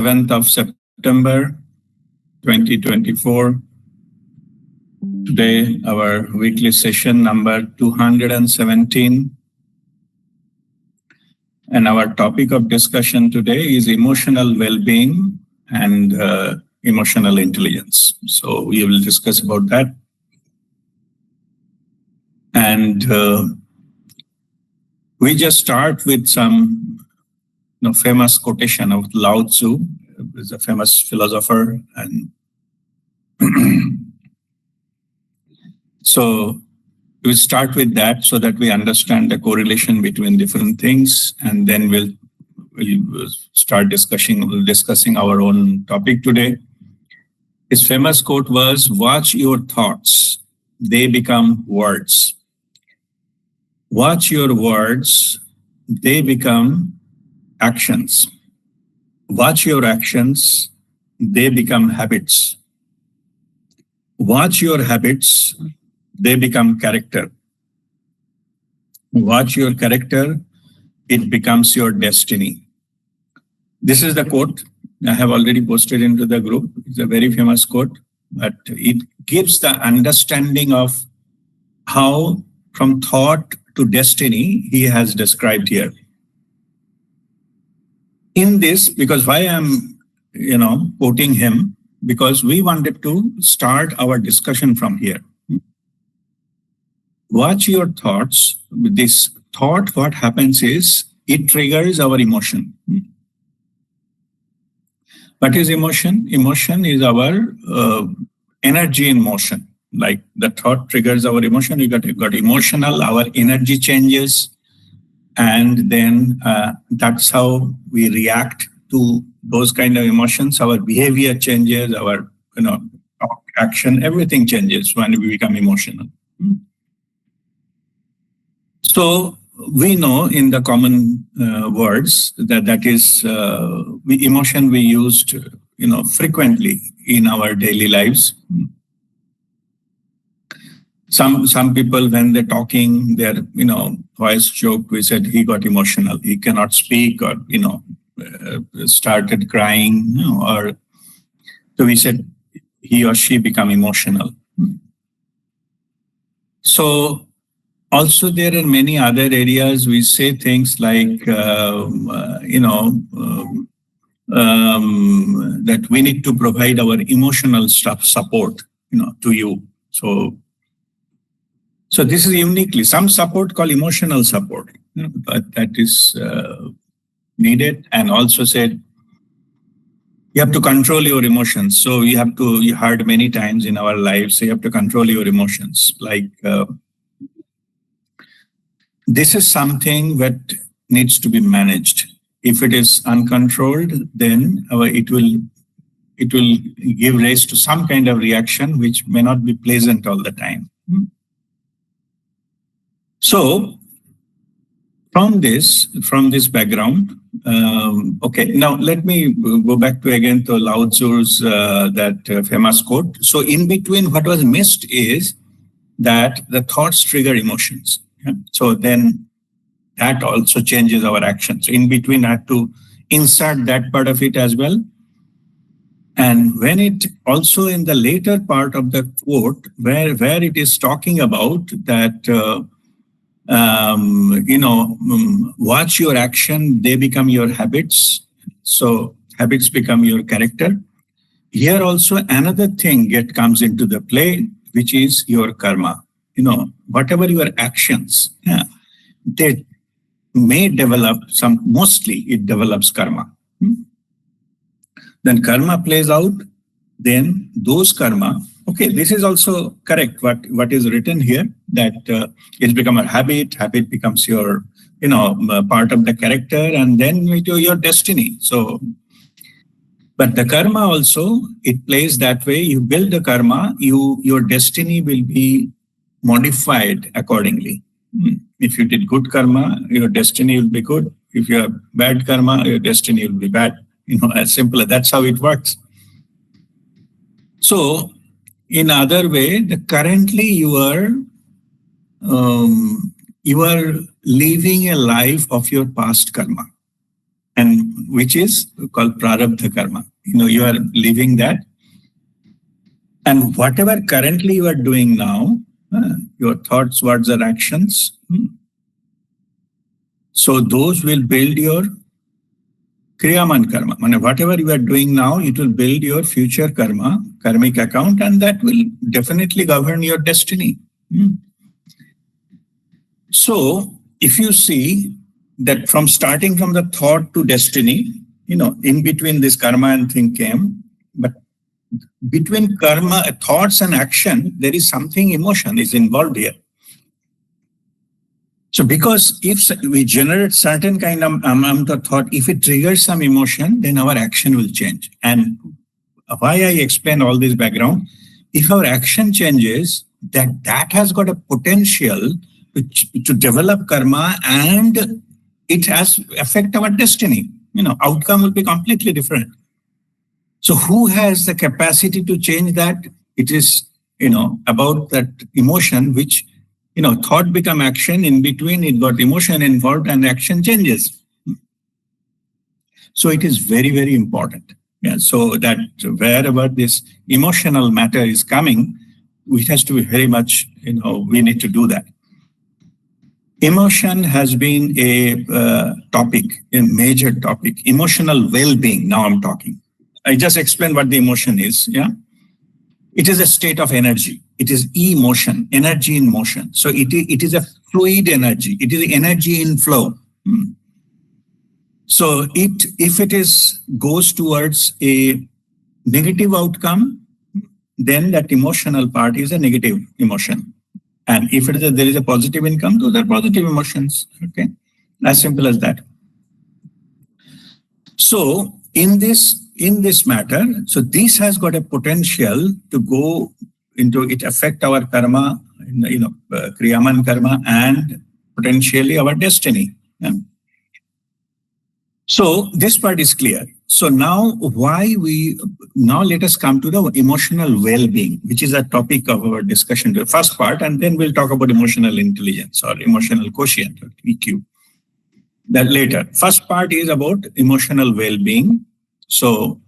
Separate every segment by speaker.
Speaker 1: 7th of September 2024. Today, our weekly session number 217. And our topic of discussion today is emotional well-being and emotional intelligence. So we will discuss about that. And we just start with some famous quotation of Lao Tzu, who is a famous philosopher. And so we'll start with that so that we understand the correlation between different things, and then we'll start discussing our own topic today. His famous quote was, "Watch your thoughts, they become words. Watch your words, they become actions. Watch your actions, they become habits. Watch your habits, they become character. Watch your character, it becomes your destiny." This is the quote I have already posted into the group. It's a very famous quote, but it gives the understanding of how from thought to destiny he has described here. In this, because why I'm quoting him, because we wanted to start our discussion from here. Watch your thoughts. This thought, what happens is, it triggers our emotion. What is emotion? Emotion is our energy in motion. Like the thought triggers our emotion, we got emotional, our energy changes, and then that's how we react to those kind of emotions. Our behavior changes, our action, everything changes when we become emotional. So we know in the common words that is emotion we used frequently in our daily lives. Some people, when they're talking, their voice choked. We said he got emotional. He cannot speak, or started crying, or so we said he or she become emotional. So also there are many other areas we say things like that we need to provide our emotional support to you. So this is uniquely, some support called emotional support, but that is needed. And also said, you have to control your emotions. So you heard many times in our lives, so you have to control your emotions. Like this is something that needs to be managed. If it is uncontrolled, then it will give rise to some kind of reaction which may not be pleasant all the time. So from this background, okay, now let me go back to Lao Tzu's that famous quote. So in between, what was missed is that the thoughts trigger emotions. Yeah? So then that also changes our actions. So in between, I have to insert that part of it as well. And when it also in the later part of the quote, where it is talking about that, watch your action, they become your habits. So habits become your character. Here also another thing comes into the play, which is your karma. Whatever your actions, they may develop mostly it develops karma. Then karma plays out, then those karma, okay, this is also correct, what is written here, that it's become a habit becomes your, part of the character, and then your destiny. So, but the karma also, it plays that way. You build the karma, your destiny will be modified accordingly. If you did good karma, your destiny will be good. If you have bad karma, your destiny will be bad. As simple as that's how it works. So, in other way, currently you are living a life of your past karma. And which is called prarabdha karma. You are living that. And whatever currently you are doing now, your thoughts, words, or actions, so those will build your kriyaman karma. Whatever you are doing now, it will build your future karma, karmic account, and that will definitely govern your destiny. So if you see that from starting from the thought to destiny, in between this karma and thing came, but between karma, thoughts and action, there is something, emotion is involved here. So because if we generate certain kind of amount of thought, if it triggers some emotion, then our action will change. And why I explain all this background, if our action changes, that has got a potential to develop karma, and it has affect our destiny. Outcome will be completely different. So who has the capacity to change that? It is, about that emotion, which, thought become action. In between, it got emotion involved and action changes. So it is very, very important. Yeah. So that wherever this emotional matter is coming, it has to be very much, we need to do that. Emotion has been a topic, a major topic. Emotional well-being, now I'm talking. I just explained what the emotion is, yeah? It is a state of energy. It is emotion, energy in motion. So it is a fluid energy. It is energy in flow. So if it goes towards a negative outcome, then that emotional part is a negative emotion. And if there is a positive income, those are positive emotions. Okay, as simple as that. So in this matter, so this has got a potential to go into it, affect our karma, kriyaman karma, and potentially our destiny. Yeah. So this part is clear. So now let us come to the emotional well-being, which is a topic of our discussion, the first part, and then we'll talk about emotional intelligence or emotional quotient or EQ. That later. First part is about emotional well-being. So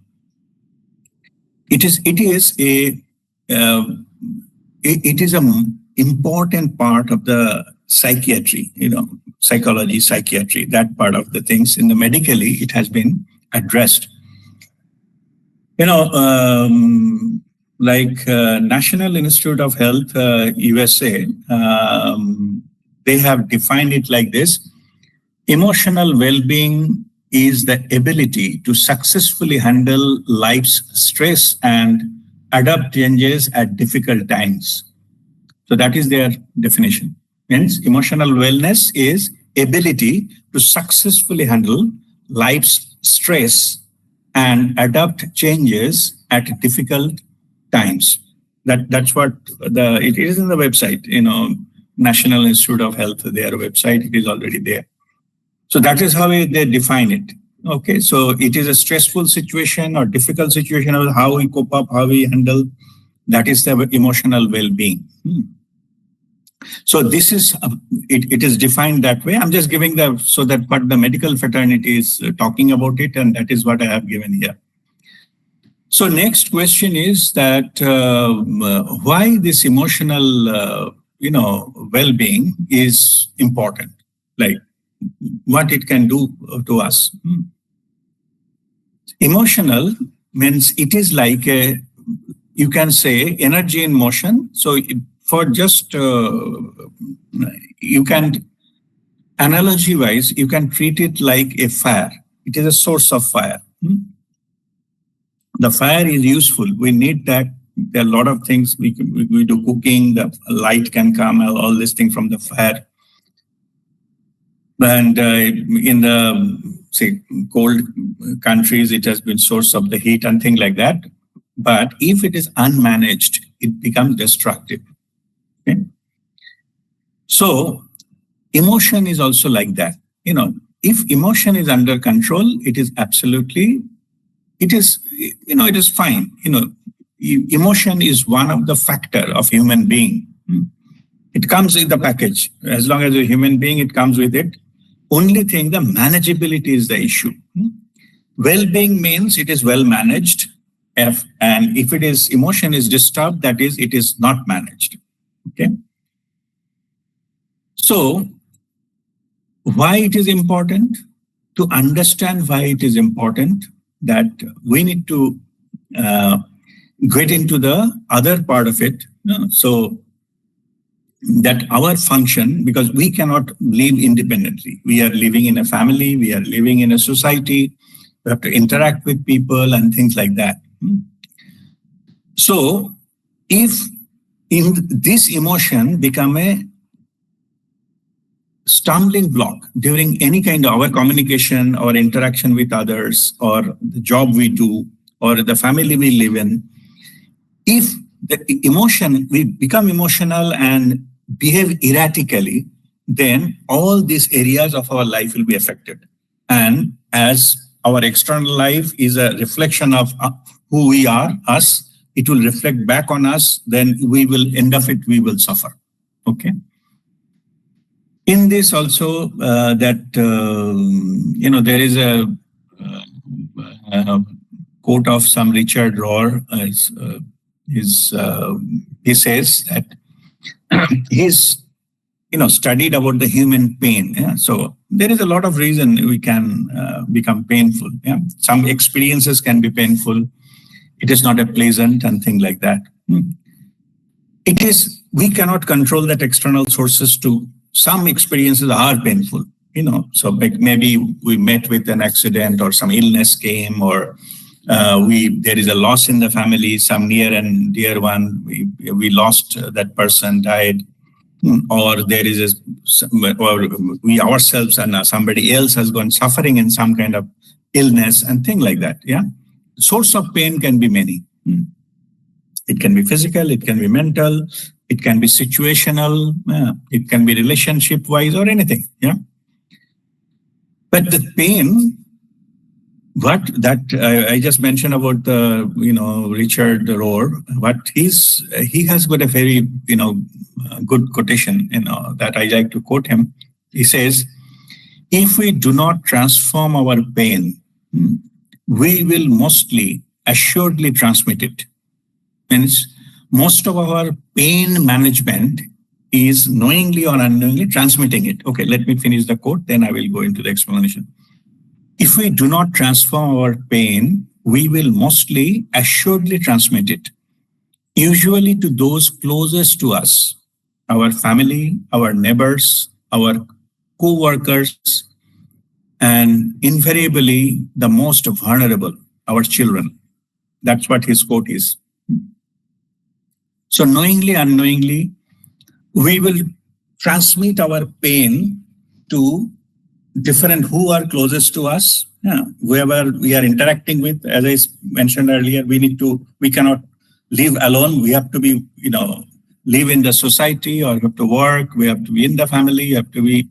Speaker 1: it is an important part of the psychiatry, psychology, psychiatry, that part of the things. In the medically, it has been addressed. Like National Institute of Health, USA, they have defined it like this. Emotional well-being is the ability to successfully handle life's stress and adapt changes at difficult times. So that is their definition. Hence, emotional wellness is ability to successfully handle life's stress and adapt changes at difficult times. That's what it is in the website, National Institute of Health, their website, it is already there. So that is how they define it. Okay, so it is a stressful situation or difficult situation, or how we cope up, how we handle. That is the emotional well-being. So this is it is defined that way. I'm just giving so that what the medical fraternity is talking about it, and that is what I have given here. So next question is that why this emotional well-being is important, like what it can do to us. Emotional means it is like you can say energy in motion. So for just you can, analogy wise, you can treat it like a fire. It is a source of fire. The fire is useful. We need that. There are a lot of things we do cooking. The light can come, all this thing from the fire. And in the cold countries, it has been source of the heat and things like that. But if it is unmanaged, it becomes destructive. Okay? So emotion is also like that. If emotion is under control, it is absolutely, it is fine. Emotion is one of the factor of human being. It comes in the package. As long as a human being, it comes with it. Only thing, the manageability is the issue. Well-being means it is well managed. And if it is emotion is disturbed, that is, it is not managed. Okay. So why it is important? To understand why it is important, that we need to get into the other part of it. So that our function, because we cannot live independently. We are living in a family, we are living in a society, we have to interact with people and things like that. So if in this emotion become a stumbling block during any kind of our communication or interaction with others, or the job we do, or the family we live in, if the emotion, we become emotional and behave erratically, then all these areas of our life will be affected. And as our external life is a reflection of who we are, us, it will reflect back on us, then we will end of it, we will suffer. Okay. In this also, there is a quote of some Richard Rohr. He says that he's studied about the human pain. Yeah? So there is a lot of reason we can become painful. Yeah? Some experiences can be painful. It is not a pleasant and thing like that. It is, we cannot control that external sources to. Some experiences are painful, so maybe we met with an accident or some illness came, or there is a loss in the family, some near and dear one, we lost, that person died, or there is or we ourselves and somebody else has gone suffering in some kind of illness and thing like that. Yeah. Source of pain can be many. It can be physical, it can be mental, it can be situational, it can be relationship wise or anything. Yeah. But the pain, what that I just mentioned about the Richard Rohr, what he has got a very good quotation that I like to quote him. He says, if we do not transform our pain, we will mostly assuredly transmit it. Means most of our pain management is knowingly or unknowingly transmitting it. Okay, let me finish the quote, then I will go into the explanation. If we do not transform our pain, we will mostly assuredly transmit it, usually to those closest to us, our family, our neighbors, our co-workers, and invariably the most vulnerable, our children. That's what his quote is. So knowingly, unknowingly, we will transmit our pain to different who are closest to us, whoever we are interacting with. As I mentioned earlier, we cannot live alone. We have to be, live in the society, or we have to work. We have to be in the family. You have to be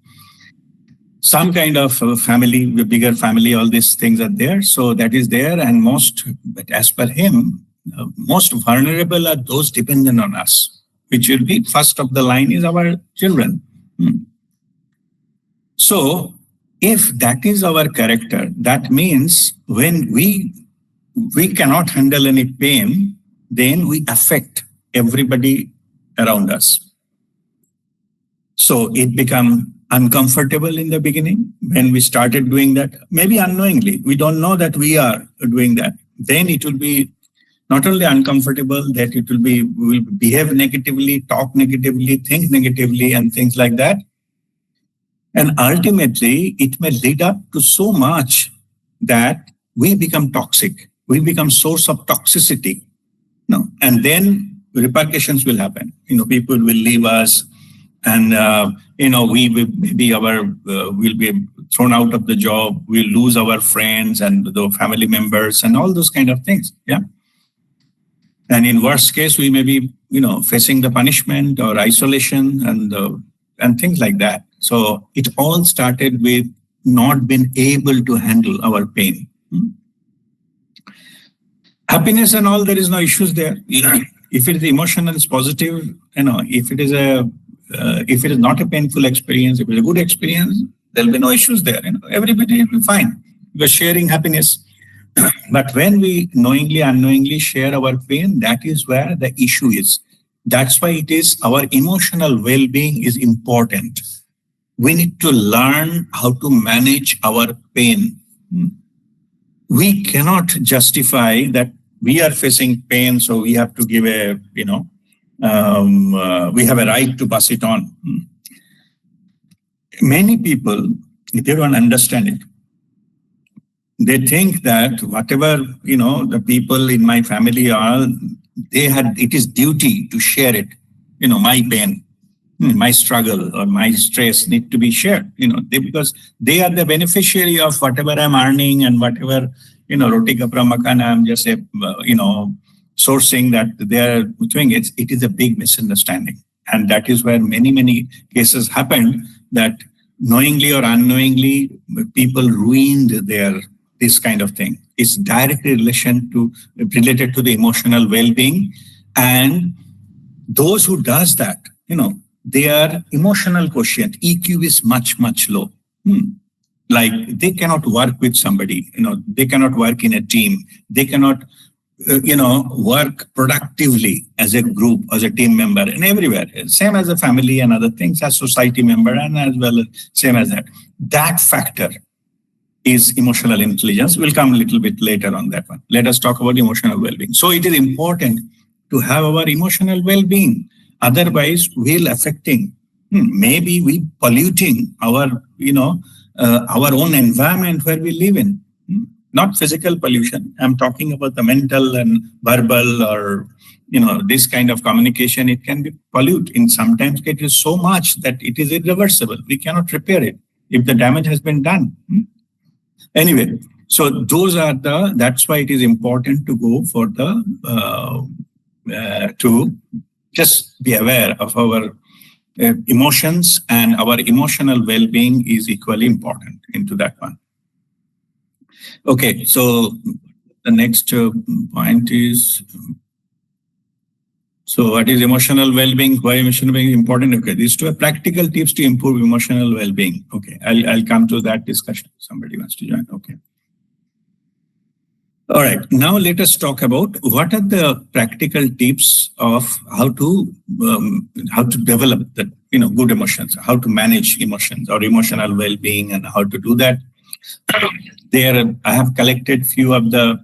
Speaker 1: some kind of family, bigger family. All these things are there. So that is there, and but as per him, most vulnerable are those dependent on us, which will be first of the line is our children. So if that is our character, that means when we cannot handle any pain, then we affect everybody around us. So it become uncomfortable in the beginning when we started doing that, maybe unknowingly. We don't know that we are doing that. Then it will be not only uncomfortable, that it will behave negatively, talk negatively, think negatively, and things like that. And ultimately, it may lead up to so much that we become toxic. We become source of toxicity. And then repercussions will happen. People will leave us, and we will we'll be thrown out of the job. We'll lose our friends and the family members and all those kind of things. Yeah. And in worst case, we may be, facing the punishment or isolation and things like that. So it all started with not being able to handle our pain. Happiness and all, there is no issues there. If it is emotional, it's positive. If it is not a painful experience, if it is a good experience, there'll be no issues there. Everybody will be fine. We're sharing happiness. But when we knowingly, unknowingly share our pain, that is where the issue is. That's why it is our emotional well-being is important. We need to learn how to manage our pain. We cannot justify that we are facing pain, so we have to give a, we have a right to pass it on. Many people, they don't understand it. They think that whatever, the people in my family are, it is duty to share it. My pain, my struggle or my stress need to be shared, because they are the beneficiary of whatever I'm earning and whatever, roti kapra makana, I'm just, sourcing that they're doing it. It is a big misunderstanding. And that is where many cases happened, that knowingly or unknowingly, people ruined this kind of thing. It's directly related to the emotional well-being. And those who does that, their emotional quotient, EQ is much low. Like they cannot work with somebody, they cannot work in a team. They cannot, work productively as a group, as a team member and everywhere. Same as a family and other things, as society member and as well as same as that. That factor is emotional intelligence. We'll come a little bit later on that one. Let us talk about emotional well-being. So it is important to have our emotional well-being. Otherwise, we'll affecting, maybe we polluting our own environment where we live in. Not physical pollution. I'm talking about the mental and verbal or, this kind of communication. It can be pollute. In sometimes it is so much that it is irreversible. We cannot repair it if the damage has been done. Anyway, so that's why it is important to go for to just be aware of our emotions, and our emotional well-being is equally important into that one. Okay, so the next point is, so what is emotional well-being? Why emotional well-being is important? Okay, these two are practical tips to improve emotional well-being. Okay, I'll come to that discussion. Somebody wants to join. Okay. All right, now let us talk about what are the practical tips of how to develop the good emotions, how to manage emotions or emotional well-being, and how to do that. There, I have collected few of the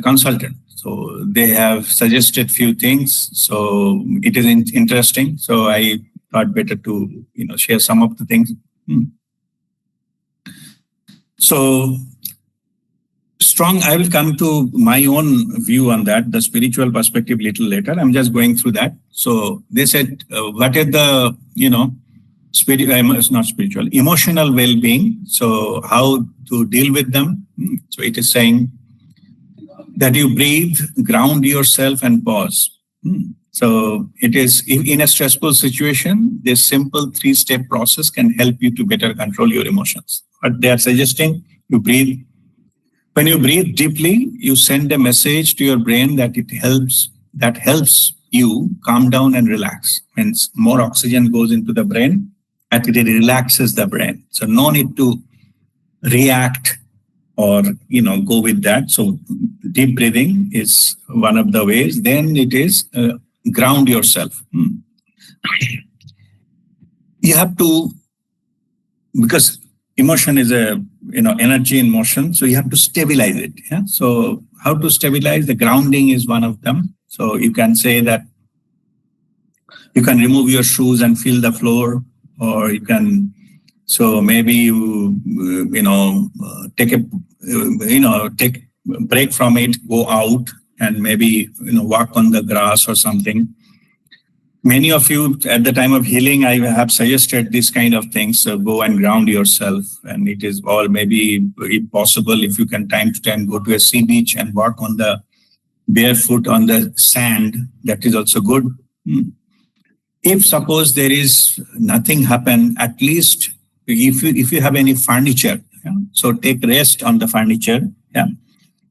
Speaker 1: consultant. So they have suggested few things. So it is interesting. So I thought better to share some of the things. So strong, I will come to my own view on that, the spiritual perspective little later. I'm just going through that. So they said, what is the, not spiritual, emotional well-being. So how to deal with them. So it is saying that you breathe, ground yourself and pause. So it is in a stressful situation, this simple 3-step process can help you to better control your emotions. But they are suggesting you breathe. When you breathe deeply, you send a message to your brain that helps you calm down and relax. Means more oxygen goes into the brain and it relaxes the brain. So no need to react or go with that. So deep breathing is one of the ways. Then it is ground yourself. You have to, because emotion is a energy in motion, so you have to stabilize it. Yeah? So how to stabilize? The grounding is one of them. So you can say that you can remove your shoes and feel the floor, or you can. So maybe you take a break from it, go out, and maybe walk on the grass or something. Many of you at the time of healing, I have suggested this kind of things. So go and ground yourself, and it is all maybe if possible, if you can time to time go to a sea beach and walk on the barefoot on the sand. That is also good. If suppose there is nothing happen, at least if you have any furniture, so take rest on the furniture,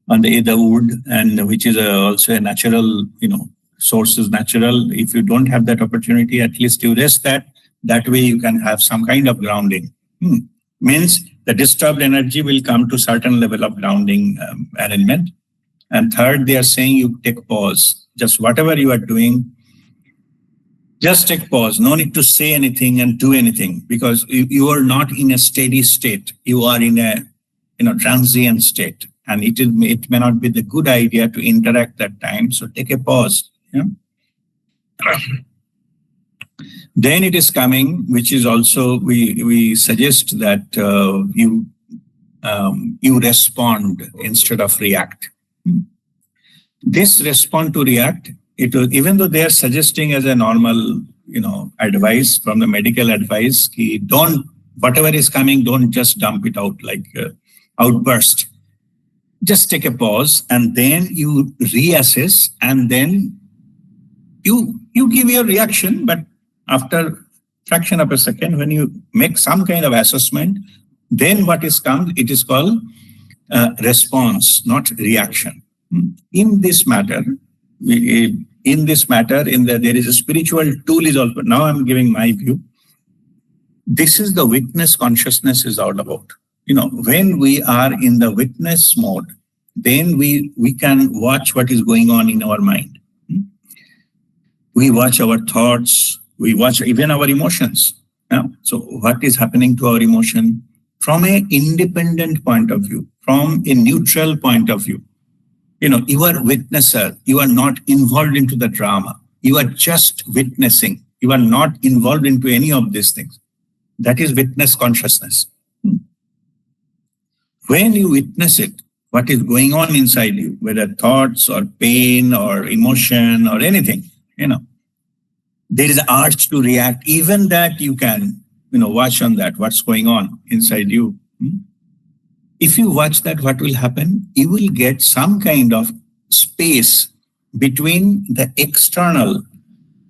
Speaker 1: on the wood, and which is also a natural, source is natural. If you don't have that opportunity, at least you rest that. That way you can have some kind of grounding. Means The disturbed energy will come to certain level of grounding arrangement. And third, they are saying you take pause. Just whatever you are doing, just take pause. No need to say anything and do anything, because you are not in a steady state. You are in a transient state, and it may not be the good idea to interact that time. So take a pause. Yeah? Then it is coming, which is also we suggest that you respond instead of react. This respond to react, it will, even though they are suggesting as a normal advice from the medical advice, don't, whatever is coming, don't just dump it out like outburst. Just take a pause, and then you reassess, and then you give your reaction. But after fraction of a second, when you make some kind of assessment, then what is come, it is called response, not reaction. In this matter, there is a spiritual tool is also. Now I'm giving my view. This is the witness consciousness is all about. When we are in the witness mode, then we can watch what is going on in our mind. We watch our thoughts. We watch even our emotions. So what is happening to our emotion from an independent point of view, from a neutral point of view? You are witnesser. You are not involved into the drama. You are just witnessing. You are not involved into any of these things. That is witness consciousness. When you witness it, what is going on inside you, whether thoughts or pain or emotion or anything, there is an urge to react. Even that you can, watch on that, what's going on inside you. If you watch that, what will happen? You will get some kind of space between the external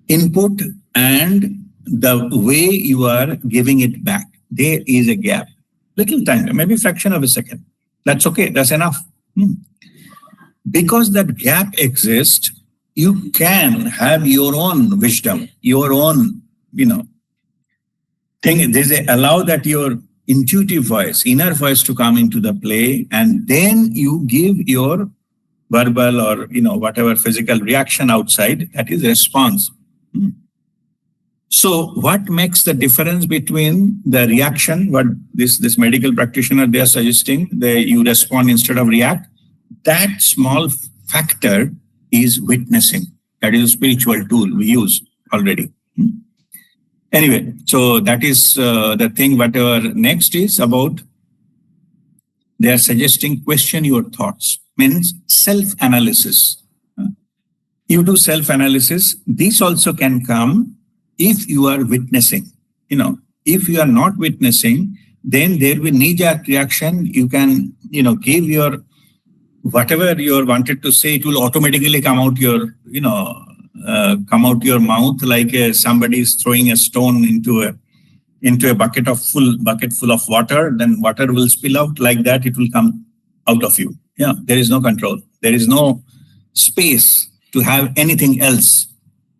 Speaker 1: input and the way you are giving it back. There is a gap. Little time, maybe fraction of a second. That's okay. That's enough. Because that gap exists, you can have your own wisdom, your own, thing. Allow that your intuitive voice, inner voice to come into the play, and then you give your verbal or, whatever physical reaction outside, that is response. So what makes the difference between the reaction, what this medical practitioner, they are suggesting, you respond instead of react, that small factor is witnessing. That is a spiritual tool we use already. Anyway, so that is the thing. Whatever next is about, they are suggesting question your thoughts, means self-analysis. You do self-analysis. This also can come if you are witnessing. If you are not witnessing, then there will be knee-jerk reaction. You can, give your whatever you wanted to say. It will automatically come out your, come out your mouth like somebody is throwing a stone into a bucket full of water. Then water will spill out like that. It will come out of you. Yeah, there is no control. There is no space to have anything else.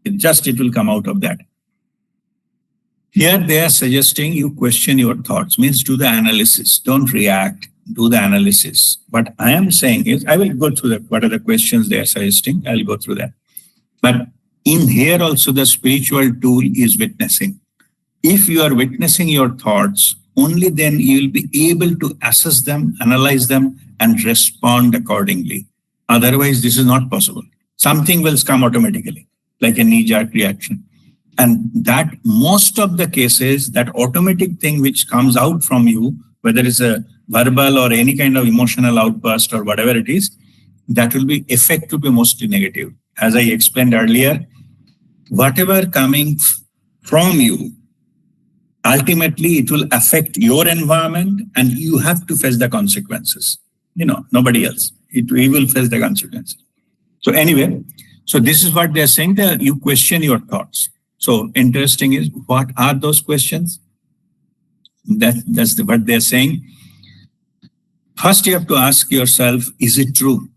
Speaker 1: It will come out of that. Here they are suggesting you question your thoughts, means do the analysis. Don't react, do the analysis. What I am saying is, I will go through what are the questions they are suggesting. I'll go through that. But in here also the spiritual tool is witnessing. If you are witnessing your thoughts, only then you will be able to assess them, analyze them, and respond accordingly. Otherwise, this is not possible. Something will come automatically, like a knee-jerk reaction. And that most of the cases, that automatic thing which comes out from you, whether it's a verbal or any kind of emotional outburst or whatever it is, that will be effect to be mostly negative. As I explained earlier, whatever coming from you, ultimately it will affect your environment and you have to face the consequences. Nobody else. We will face the consequences. So anyway, so this is what they're saying, that you question your thoughts. So interesting is, what are those questions? That's what they're saying. First, you have to ask yourself, is it true?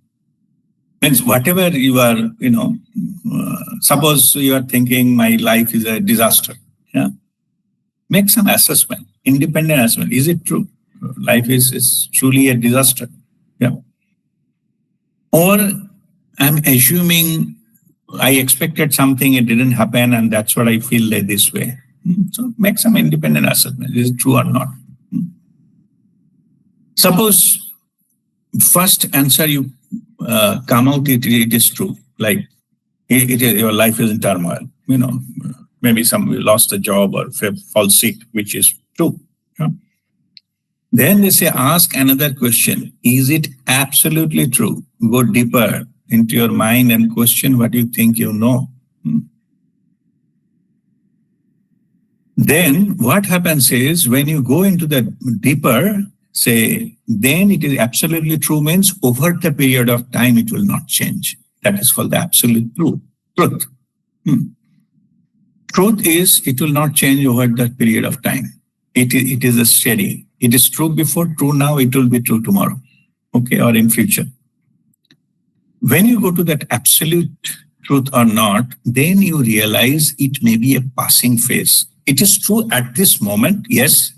Speaker 1: Means whatever you are, suppose you are thinking my life is a disaster. Yeah. Make some assessment, independent assessment. Is it true? life is truly a disaster. Yeah. Or I'm assuming I expected something, it didn't happen, and that's what I feel like this way. So make some independent assessment. Is it true or not? Suppose first answer you come out, it is true. Like your life is in turmoil. Maybe you lost a job or fall sick, which is true. Then they say, ask another question. Is it absolutely true? Go deeper into your mind and question what you think you know. Then what happens is when you go into the deeper, say, then it is absolutely true means over the period of time, it will not change. That is called the absolute truth. Truth is, it will not change over the period of time. It is a steady. It is true before, true now, it will be true tomorrow, okay, or in future. When you go to that absolute truth or not, then you realize it may be a passing phase. It is true at this moment, yes,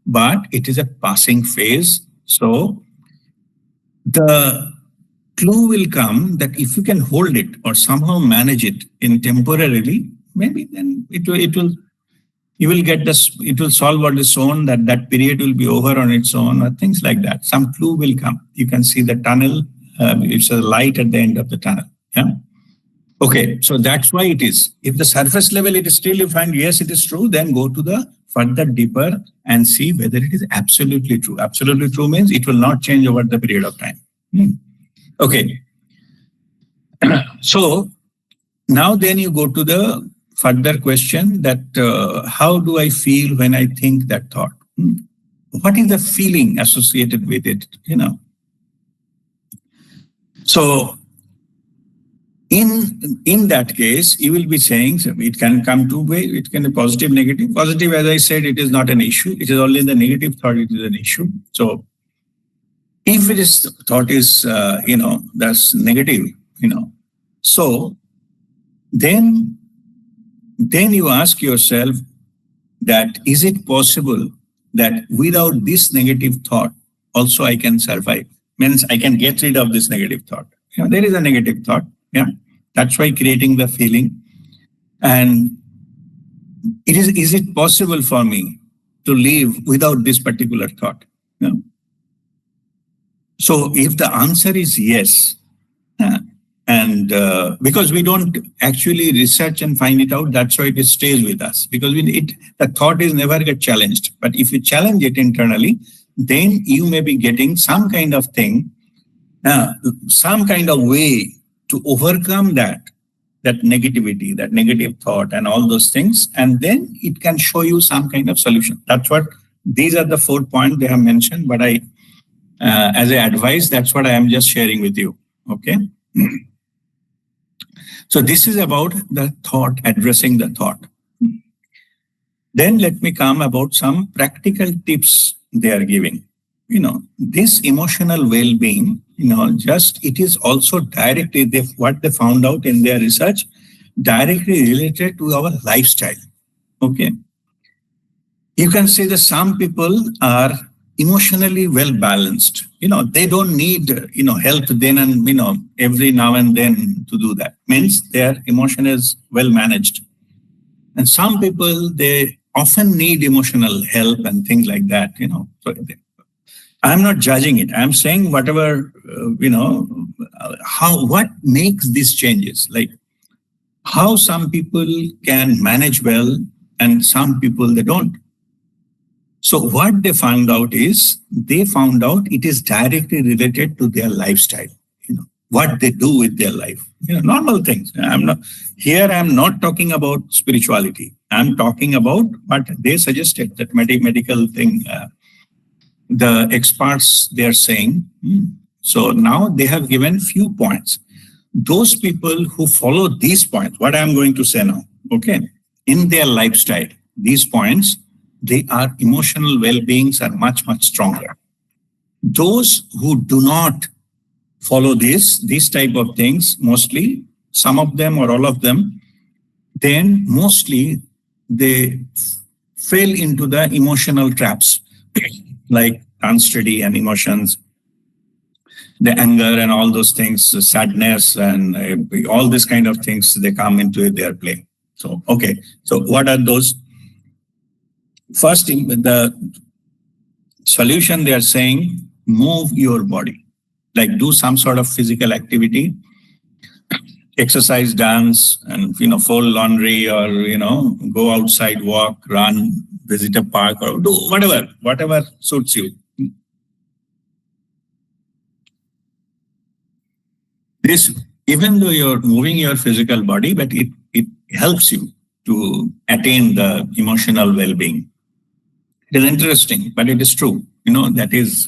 Speaker 1: but it is a passing phase. So the clue will come that if you can hold it or somehow manage it in temporarily, maybe then it will you will get this, it will solve on its own, that period will be over on its own, or things like that. Some clue will come. You can see the tunnel, it's a light at the end of the tunnel. Yeah. Okay, so that's why it is. If the surface level it is still you find, yes, it is true, then go to the further deeper and see whether it is absolutely true. Absolutely true means it will not change over the period of time. Okay. So now then you go to the further question that how do I feel when I think that thought? What is the feeling associated with it? So in that case, you will be saying it can come two ways. It can be positive, negative. Positive, as I said, it is not an issue. It is only the negative thought. It is an issue. So if it is thought is that's negative, so then you ask yourself that is it possible that without this negative thought also I can survive? Means I can get rid of this negative thought. There is a negative thought. Yeah, that's why creating the feeling. And is it possible for me to live without this particular thought? Yeah. So if the answer is yes, and because we don't actually research and find it out, that's why it stays with us. Because the thought is never get challenged. But if you challenge it internally, then you may be getting some kind of thing, some kind of way to overcome that negativity, that negative thought and all those things. And then it can show you some kind of solution. That's what, these are the 4 points they have mentioned, but as I advise, that's what I am just sharing with you. Okay. So this is about the thought, addressing the thought. Then let me come about some practical tips they are giving. This emotional well-being, it is also directly, what they found out in their research, directly related to our lifestyle. Okay. You can say that some people are emotionally well balanced. They don't need, help then and, every now and then to do that. Means their emotion is well managed. And some people, they often need emotional help and things like that, So I'm not judging it. I'm saying whatever, what makes these changes? Like how some people can manage well and some people they don't. So what they found out is, it is directly related to their lifestyle, what they do with their life, normal things. I'm not talking about spirituality. I'm talking about what they suggested, that medical thing, the experts, they're saying. So now they have given few points. Those people who follow these points, what I'm going to say now, okay, in their lifestyle, these points, they are emotional well-beings are much, much stronger. Those who do not follow these type of things, mostly, some of them or all of them, then mostly they fell into the emotional traps. Like unsteady and emotions, the anger and all those things, sadness and all these kind of things, they come into their play. So, okay. So what are those? First, the solution they are saying, move your body, like do some sort of physical activity, exercise, dance, and fold laundry, or go outside, walk, run, visit a park, or do whatever suits you. This, even though you're moving your physical body, but it helps you to attain the emotional well-being. It is interesting, but it is true. That is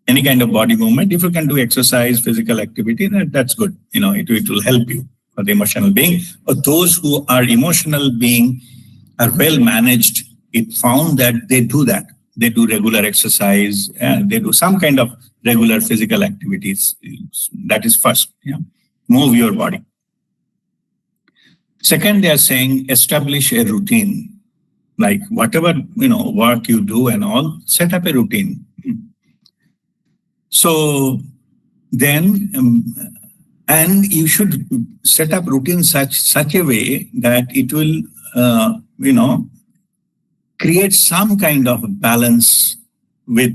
Speaker 1: any kind of body movement. If you can do exercise, physical activity, that's good. It will help you for the emotional being. But those who are emotional being are well managed. It found that they do that. They do regular exercise and they do some kind of regular physical activities. That is first. Move your body. Second, they are saying establish a routine. Like whatever work you do and all, set up a routine. So then, and you should set up routine such a way that it will, create some kind of balance with,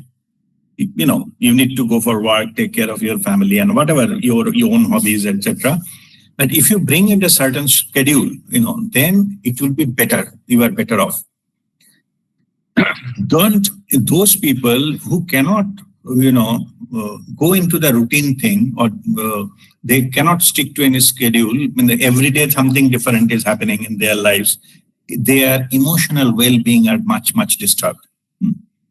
Speaker 1: you need to go for work, take care of your family and whatever, your own hobbies, etc. But if you bring in a certain schedule, then it will be better. You are better off. Those people who cannot, go into the routine thing, or they cannot stick to any schedule, every day something different is happening in their lives, their emotional well-being are much, much disturbed,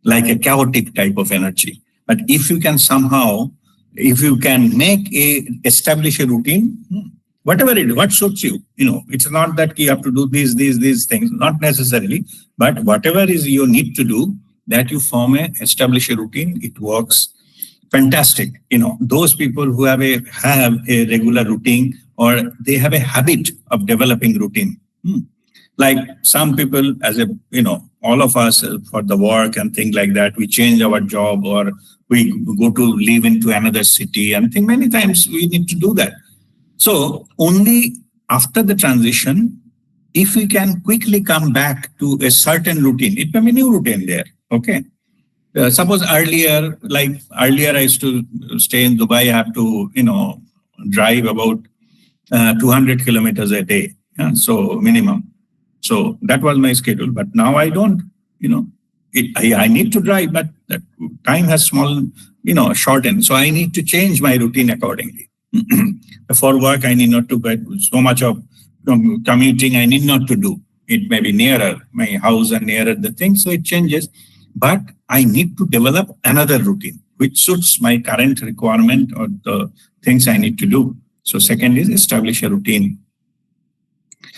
Speaker 1: like a chaotic type of energy. But if you can somehow, if you can establish a routine, whatever it is, what suits you, it's not that you have to do these things, not necessarily, but whatever is you need to do, that you establish a routine, it works fantastic. Those people who have a regular routine, or they have a habit of developing routine. Like some people, all of us for the work and things like that, we change our job or we go to live into another city and think many times we need to do that. So only after the transition, if we can quickly come back to a certain routine, it may be new routine there. Okay. Suppose earlier I used to stay in Dubai, I have to, drive about 200 kilometers a day. So minimum. So that was my schedule, but now I don't, I need to drive, but that time has shortened. So I need to change my routine accordingly. For work, I need not to get so much of commuting. I need not to do. It may be nearer my house and nearer the thing, so it changes. But I need to develop another routine which suits my current requirement or the things I need to do. So second is establish a routine.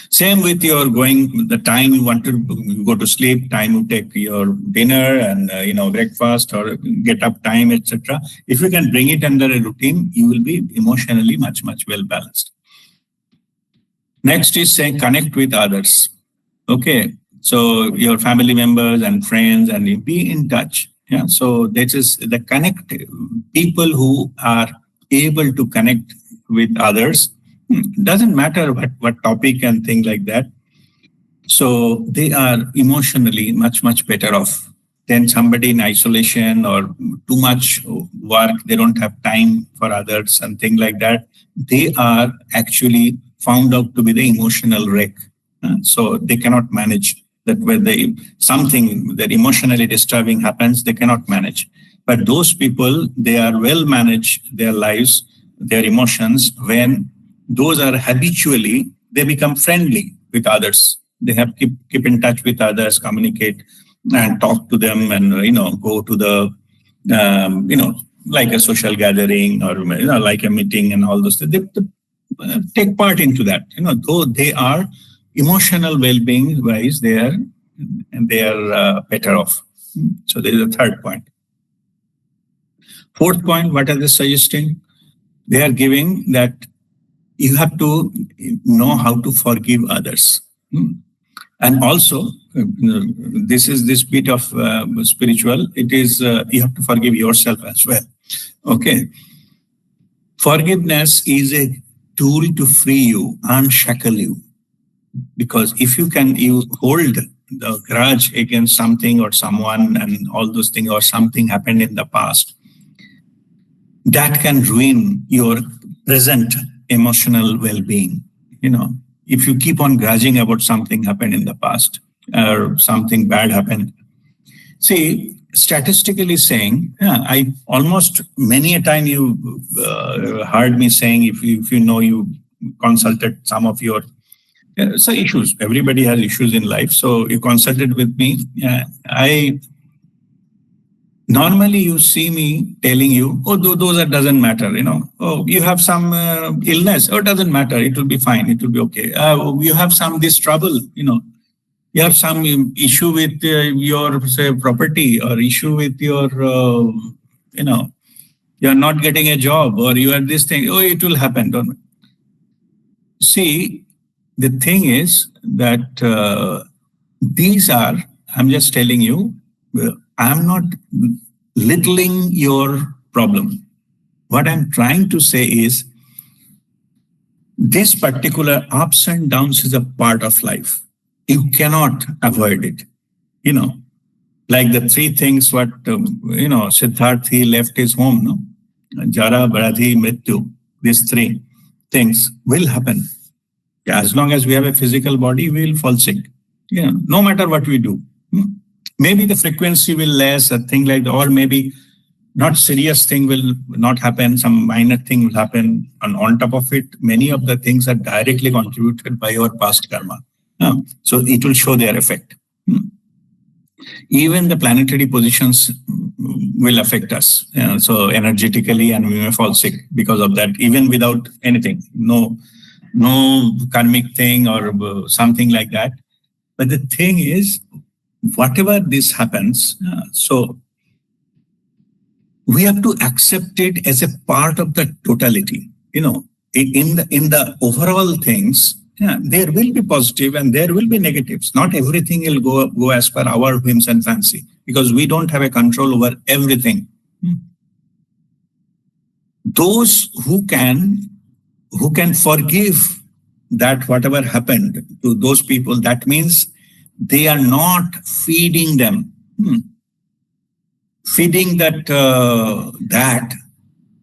Speaker 1: Same with your the time you want to go to sleep, time you take your dinner and breakfast or get up time, etc. If you can bring it under a routine, you will be emotionally much, much well balanced. Next is saying connect with others. Okay, so your family members and friends, and you be in touch. Yeah, so this is the connect, people who are able to connect with others. Doesn't matter what topic and things like that. So they are emotionally much, much better off than somebody in isolation or too much work. They don't have time for others and things like that. They are actually found out to be the emotional wreck. So they cannot manage that. When something that emotionally disturbing happens, they cannot manage. But those people, they are well managed their lives, their emotions, when those are habitually, they become friendly with others. They have keep in touch with others, communicate and talk to them, and go to the like a social gathering or like a meeting and all those things. They take part into that. Though they are emotional well-being wise, they are better off. So there is a third point. Fourth point, what are they suggesting? They are giving that you have to know how to forgive others. And also, this is this bit of spiritual. It is you have to forgive yourself as well. Okay, forgiveness is a tool to free you, unshackle you. Because if you hold the grudge against something or someone and all those things, or something happened in the past, that can ruin your present emotional well-being. If you keep on grudging about something happened in the past or something bad happened. See, statistically saying, I almost many a time you heard me saying, if you consulted some of your so issues. Everybody has issues in life. So you consulted with me. I normally you see me telling you, oh, those that doesn't matter. Oh, you have some illness. Oh, it doesn't matter. It will be fine. It will be okay. You have this trouble. You have some issue with your say property, or issue with your you're not getting a job, or you are this thing. Oh, it will happen. Don't see. The thing is that these are, I'm just telling you, I'm not littling your problem. What I'm trying to say is, this particular ups and downs is a part of life. You cannot avoid it. Like the three things what, Siddhartha, he left his home, no? Jara, Bradhi, Mrityu. These three things will happen. As long as we have a physical body, we will fall sick. No matter what we do. Maybe the frequency will less, a thing like that, or maybe not serious thing will not happen, some minor thing will happen. And on top of it, many of the things are directly contributed by your past karma. So it will show their effect. Even the planetary positions will affect us. So energetically, and we may fall sick because of that, even without anything. No karmic thing or something like that. But the thing is, whatever this happens, so we have to accept it as a part of the totality. In the overall things, there will be positive and there will be negatives. Not everything will go as per our whims and fancy, because we don't have a control over everything. Those who can forgive that whatever happened to those people, that means they are not feeding them, feeding that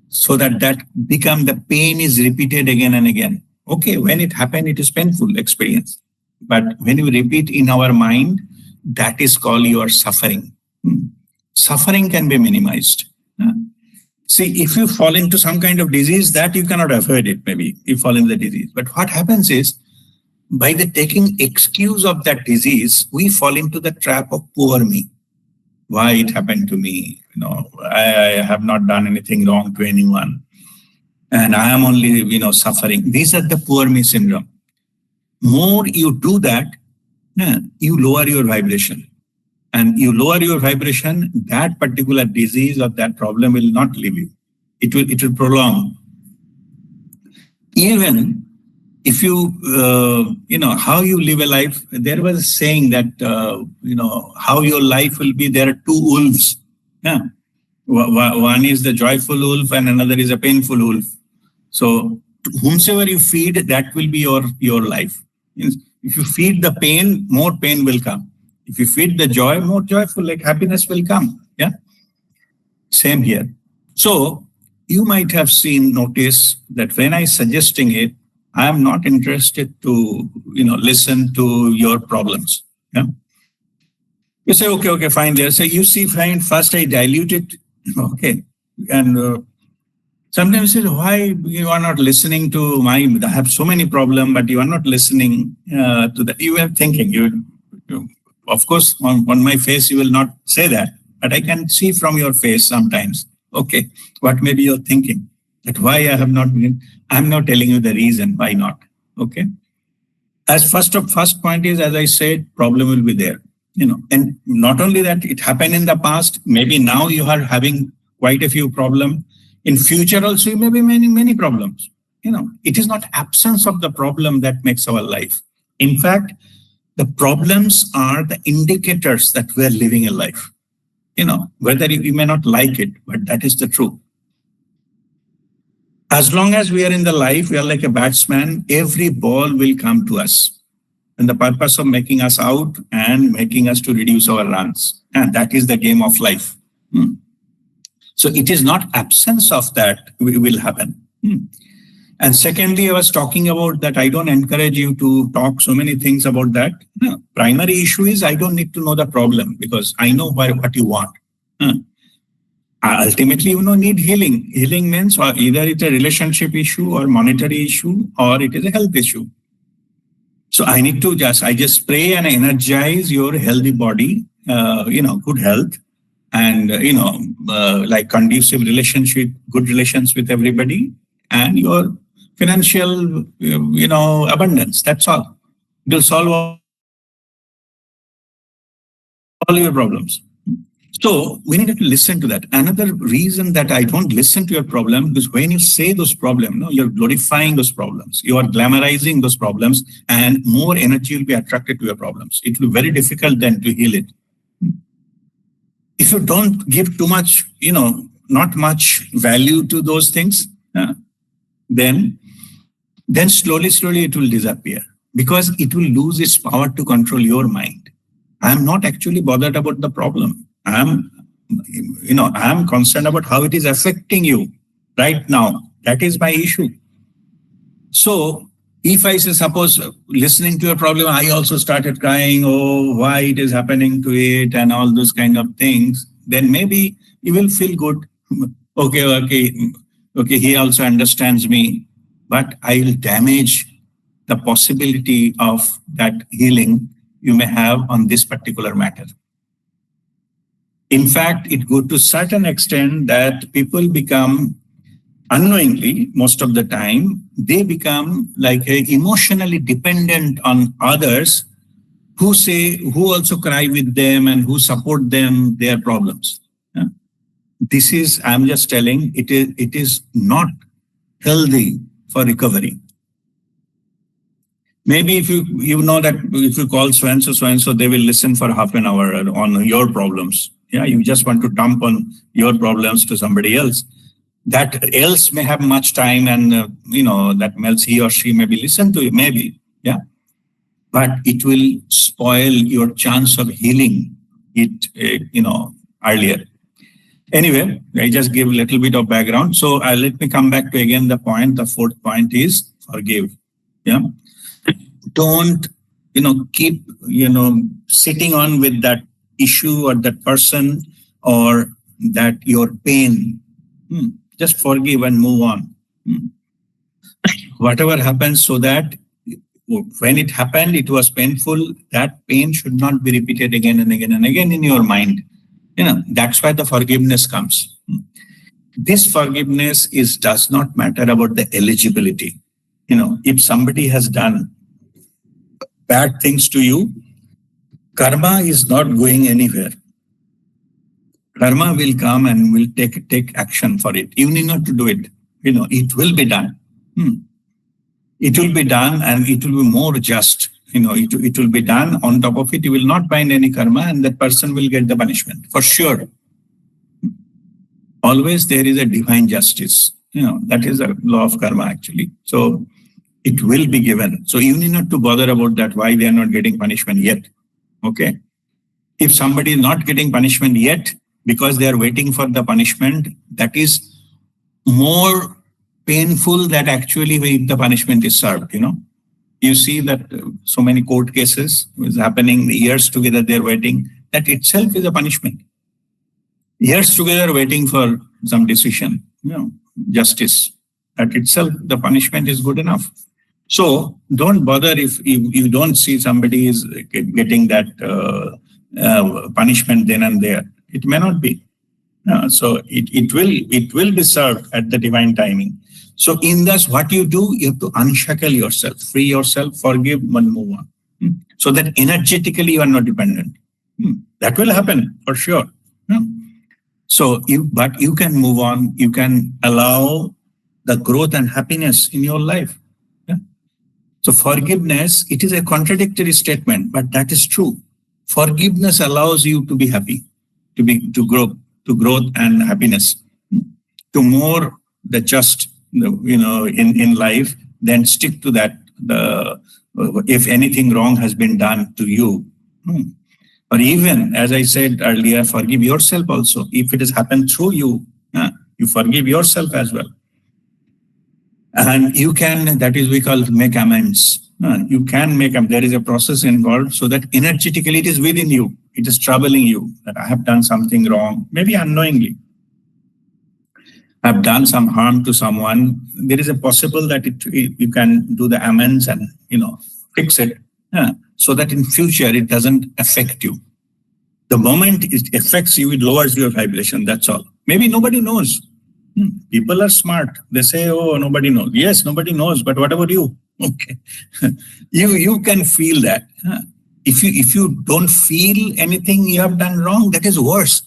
Speaker 1: so that become the pain is repeated again and again. Okay, when it happened, it is painful experience. But when you repeat in our mind, that is called your suffering. Suffering can be minimized. See, if you fall into some kind of disease, that you cannot avoid it, maybe, you fall in the disease. But what happens is, by the taking excuse of that disease, we fall into the trap of poor me. Why it happened to me? I have not done anything wrong to anyone. And I am only, suffering. These are the poor me syndrome. More you do that, you lower your vibration. And you lower your vibration, that particular disease or that problem will not leave you. It will prolong. Even if you, how you live a life, there was a saying that, how your life will be, there are two wolves. Yeah. One is the joyful wolf and another is a painful wolf. So whomsoever you feed, that will be your life. If you feed the pain, more pain will come. If you feed the joy, more joyful, like happiness will come. Yeah. Same here. So you might have noticed that when I suggesting it, I am not interested to, listen to your problems. Yeah. You say, okay, fine. There. So you see, fine. First I dilute it. Okay. And sometimes you say, why you are not listening to I have so many problems, but you are not listening to that. You are thinking, of course, on my face, you will not say that, but I can see from your face sometimes, okay, what maybe you're thinking, that why I have not been, I'm not telling you the reason, why not, okay? As first point is, as I said, problem will be there, and not only that, it happened in the past, maybe now you are having quite a few problems. In future also, maybe many problems. It is not absence of the problem that makes our life. In fact, The problems are the indicators that we are living a life. Whether you may not like it, but that is the truth. As long as we are in the life, we are like a batsman, every ball will come to us. And the purpose of making us out and making us to reduce our runs. And that is the game of life. So it is not absence of that will happen. And secondly, I was talking about that I don't encourage you to talk so many things about that. Primary issue is I don't need to know the problem because I know what you want. Ultimately, need healing. Healing means either it's a relationship issue or monetary issue or it is a health issue. So I need to I just pray and energize your healthy body, good health and, like conducive relationship, good relations with everybody and your financial, abundance. That's all. It will solve all your problems. So we need to listen to that. Another reason that I don't listen to your problem is when you say those problems, you're glorifying those problems. You are glamorizing those problems and more energy will be attracted to your problems. It will be very difficult then to heal it. If you don't give too much, not much value to those things, then slowly it will disappear because it will lose its power to control your mind. I'm not actually bothered about the problem. I'm concerned about how it is affecting you right now. That is my issue. So if I say, suppose listening to your problem, I also started crying, why it is happening to it and all those kind of things, then maybe you will feel good. Okay, he also understands me, but I will damage the possibility of that healing you may have on this particular matter. In fact, it goes to a certain extent that people become unknowingly, most of the time, they become like emotionally dependent on others who also cry with them and who support them, their problems. This is, I'm just telling, it is not healthy for recovery. Maybe if you know that if you call so-and-so, they will listen for half an hour on your problems. Yeah, you just want to dump on your problems to somebody else. That else may have much time and, that else he or she maybe listen to you, maybe, yeah. But it will spoil your chance of healing it, earlier. Anyway, I just give a little bit of background. So let me come back to again the point. The fourth point is forgive. Yeah. Don't, keep, sitting on with that issue or that person or that your pain. Just forgive and move on. Whatever happens, so that when it happened, it was painful. That pain should not be repeated again and again and again in your mind. That's why the forgiveness comes. This forgiveness does not matter about the eligibility. If somebody has done bad things to you, karma is not going anywhere. Karma will come and will take action for it. You need not to do it. It will be done. It will be done and it will be more just. It will be done. On top of it, you will not find any karma and that person will get the punishment for sure. Always there is a divine justice. That is a law of karma actually. So it will be given. So you need not to bother about that, why they are not getting punishment yet. Okay. If somebody is not getting punishment yet because they are waiting for the punishment, that is more painful than actually if the punishment is served. You see that so many court cases is happening years together, they're waiting. That itself is a punishment. Years together waiting for some decision, justice. That itself, the punishment is good enough. So don't bother if you don't see somebody is getting that punishment then and there. It may not be. So it will be served at the divine timing. So in this, what you do, you have to unshackle yourself, free yourself, forgive, and move on. So that energetically you are not dependent. That will happen for sure. So but you can move on. You can allow the growth and happiness in your life. So forgiveness, it is a contradictory statement, but that is true. Forgiveness allows you to be happy, to grow, to growth and happiness, to more the just, in life. Then stick to that. If anything wrong has been done to you, or even as I said earlier, forgive yourself also. If it has happened through you, you forgive yourself as well. And you can, that is we call make amends. You can make them. There is a process involved so that energetically it is within you. It is troubling you that I have done something wrong, maybe unknowingly. I've done some harm to someone. There is a possible that you can do the amends and fix it, so that in future it doesn't affect you. The moment it affects you, it lowers your vibration. That's all. Maybe nobody knows. People are smart. They say, "Oh, nobody knows." Yes, nobody knows. But what about you? Okay, you can feel that. If you don't feel anything you have done wrong, that is worse.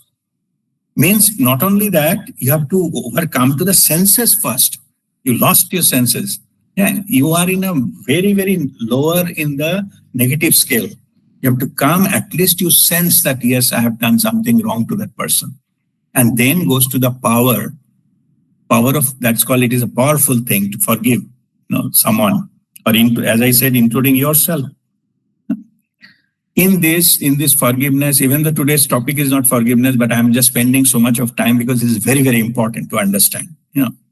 Speaker 1: Means not only that, you have to overcome to the senses first. You lost your senses. Yeah, you are in a very, very lower in the negative scale. You have to come, at least you sense that, yes, I have done something wrong to that person. And then goes to the power of, that's called, it is a powerful thing to forgive someone, or as I said, including yourself. In this forgiveness, even though today's topic is not forgiveness, but I'm just spending so much of time because it is very, very important to understand.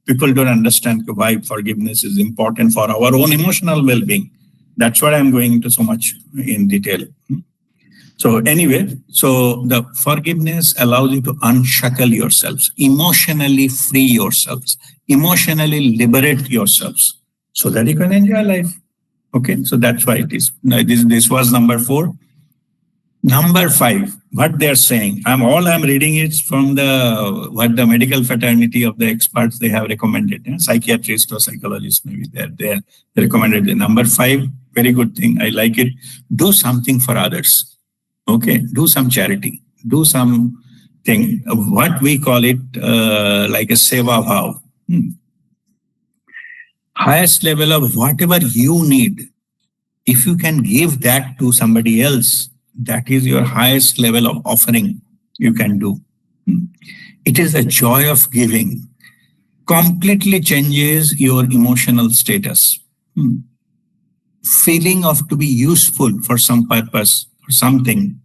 Speaker 1: People don't understand why forgiveness is important for our own emotional well-being. That's what I'm going into so much in detail. So anyway, so the forgiveness allows you to unshackle yourselves, emotionally free yourselves, emotionally liberate yourselves, so that you can enjoy life. Okay, so that's why it is. Now, this was number 4. Number 5, what they're saying. I'm reading is from what the medical fraternity of the experts they have recommended. Psychiatrists or psychologists, maybe they recommended. The number 5, very good thing. I like it. Do something for others. Okay, do some charity. Do something. What we call it, like a seva bhav. Highest level of whatever you need. If you can give that to somebody else, that is your highest level of offering you can do. It is the joy of giving. Completely changes your emotional status. Feeling of to be useful for some purpose, for something.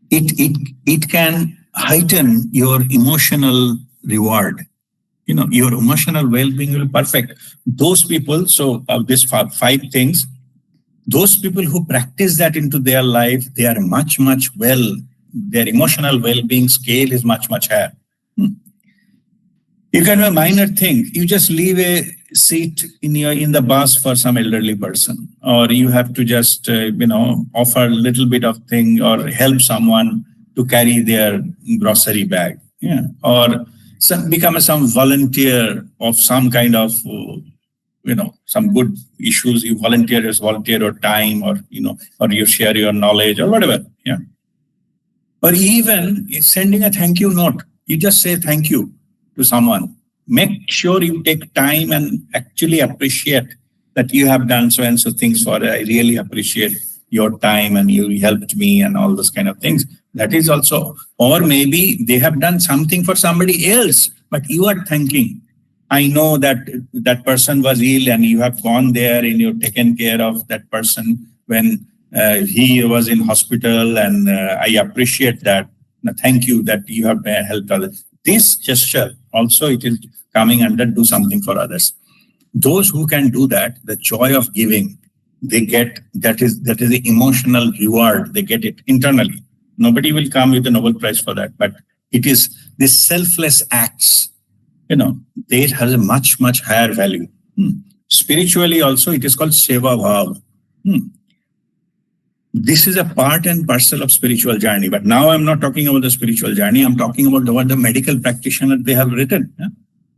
Speaker 1: It can heighten your emotional reward. Your emotional well-being will be perfect. Those people, so of these 5 things, those people who practice that into their life, they are much, much their emotional well-being scale is much, much higher. You can do a minor thing. You just leave a seat in the bus for some elderly person, or you have to just offer a little bit of thing, or help someone to carry their grocery bag, or become some volunteer of some kind of some good issues. You volunteer your time, or or you share your knowledge or whatever. Or even sending a thank you note. You just say thank you to someone. Make sure you take time and actually appreciate that you have done so and so things for it. I really appreciate your time and you helped me and all those kind of things. That is also, or maybe they have done something for somebody else, but you are thanking. I know that that person was ill and you have gone there and you've taken care of that person when he was in hospital, and I appreciate that. Thank you that you have helped others. This gesture also, it is coming under do something for others. Those who can do that, the joy of giving, they get, that is the emotional reward. They get it internally. Nobody will come with a Nobel Prize for that, but it is these selfless acts. They have a much, much higher value. Spiritually also, it is called seva bhav. This is a part and parcel of spiritual journey. But now I'm not talking about the spiritual journey. I'm talking about what the medical practitioner they have written.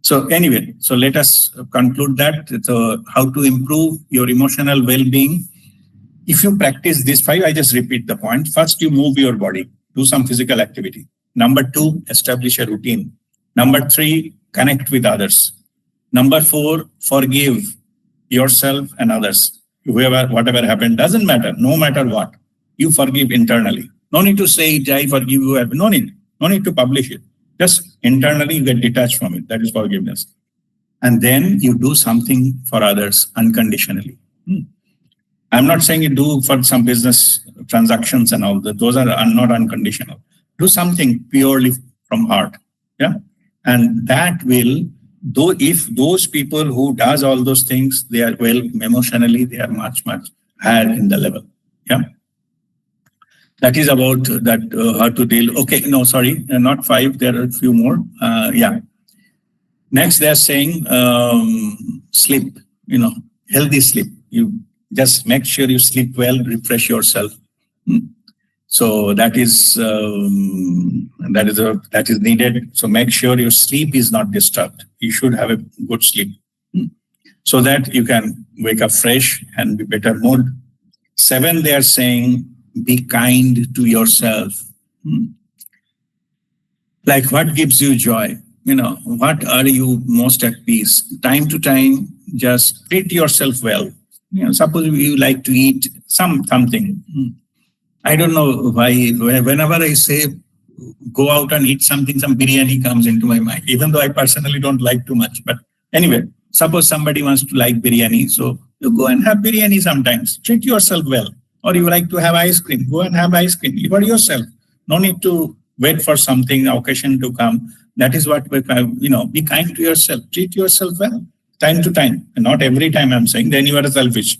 Speaker 1: So anyway, so let us conclude that. So how to improve your emotional well-being. If you practice these 5, I just repeat the point. First, you move your body, do some physical activity. Number 2, establish a routine. Number 3, connect with others. Number 4, forgive. yourself and others. Whoever, whatever happened, doesn't matter, no matter what. You forgive internally. No need to say it, I forgive you. No need. No need to publish it. Just internally you get detached from it. That is forgiveness. And then you do something for others unconditionally. I'm not saying you do for some business transactions and all that. Those are not unconditional. Do something purely from heart. Yeah. And that will, though, if those people who does all those things, they are well emotionally, they are much, much higher in the level. Yeah. That is about that, how to deal. Okay, no, sorry, not 5. There are a few more. Yeah. Next, they are saying sleep, healthy sleep. You just make sure you sleep well, refresh yourself. So that is needed. So make sure your sleep is not disturbed. You should have a good sleep so that you can wake up fresh and be better mood. 7, they are saying, be kind to yourself. Like what gives you joy? What are you most at peace? Time to time, just treat yourself well. Suppose you like to eat something. I don't know why, whenever I say go out and eat something, some biryani comes into my mind, even though I personally don't like too much. But anyway, suppose somebody wants to like biryani, so you go and have biryani sometimes. Treat yourself well. Or you like to have ice cream, go and have ice cream. For yourself. No need to wait for something, occasion to come. That is what, be kind to yourself. Treat yourself well, time to time. And not every time I'm saying, then you are selfish.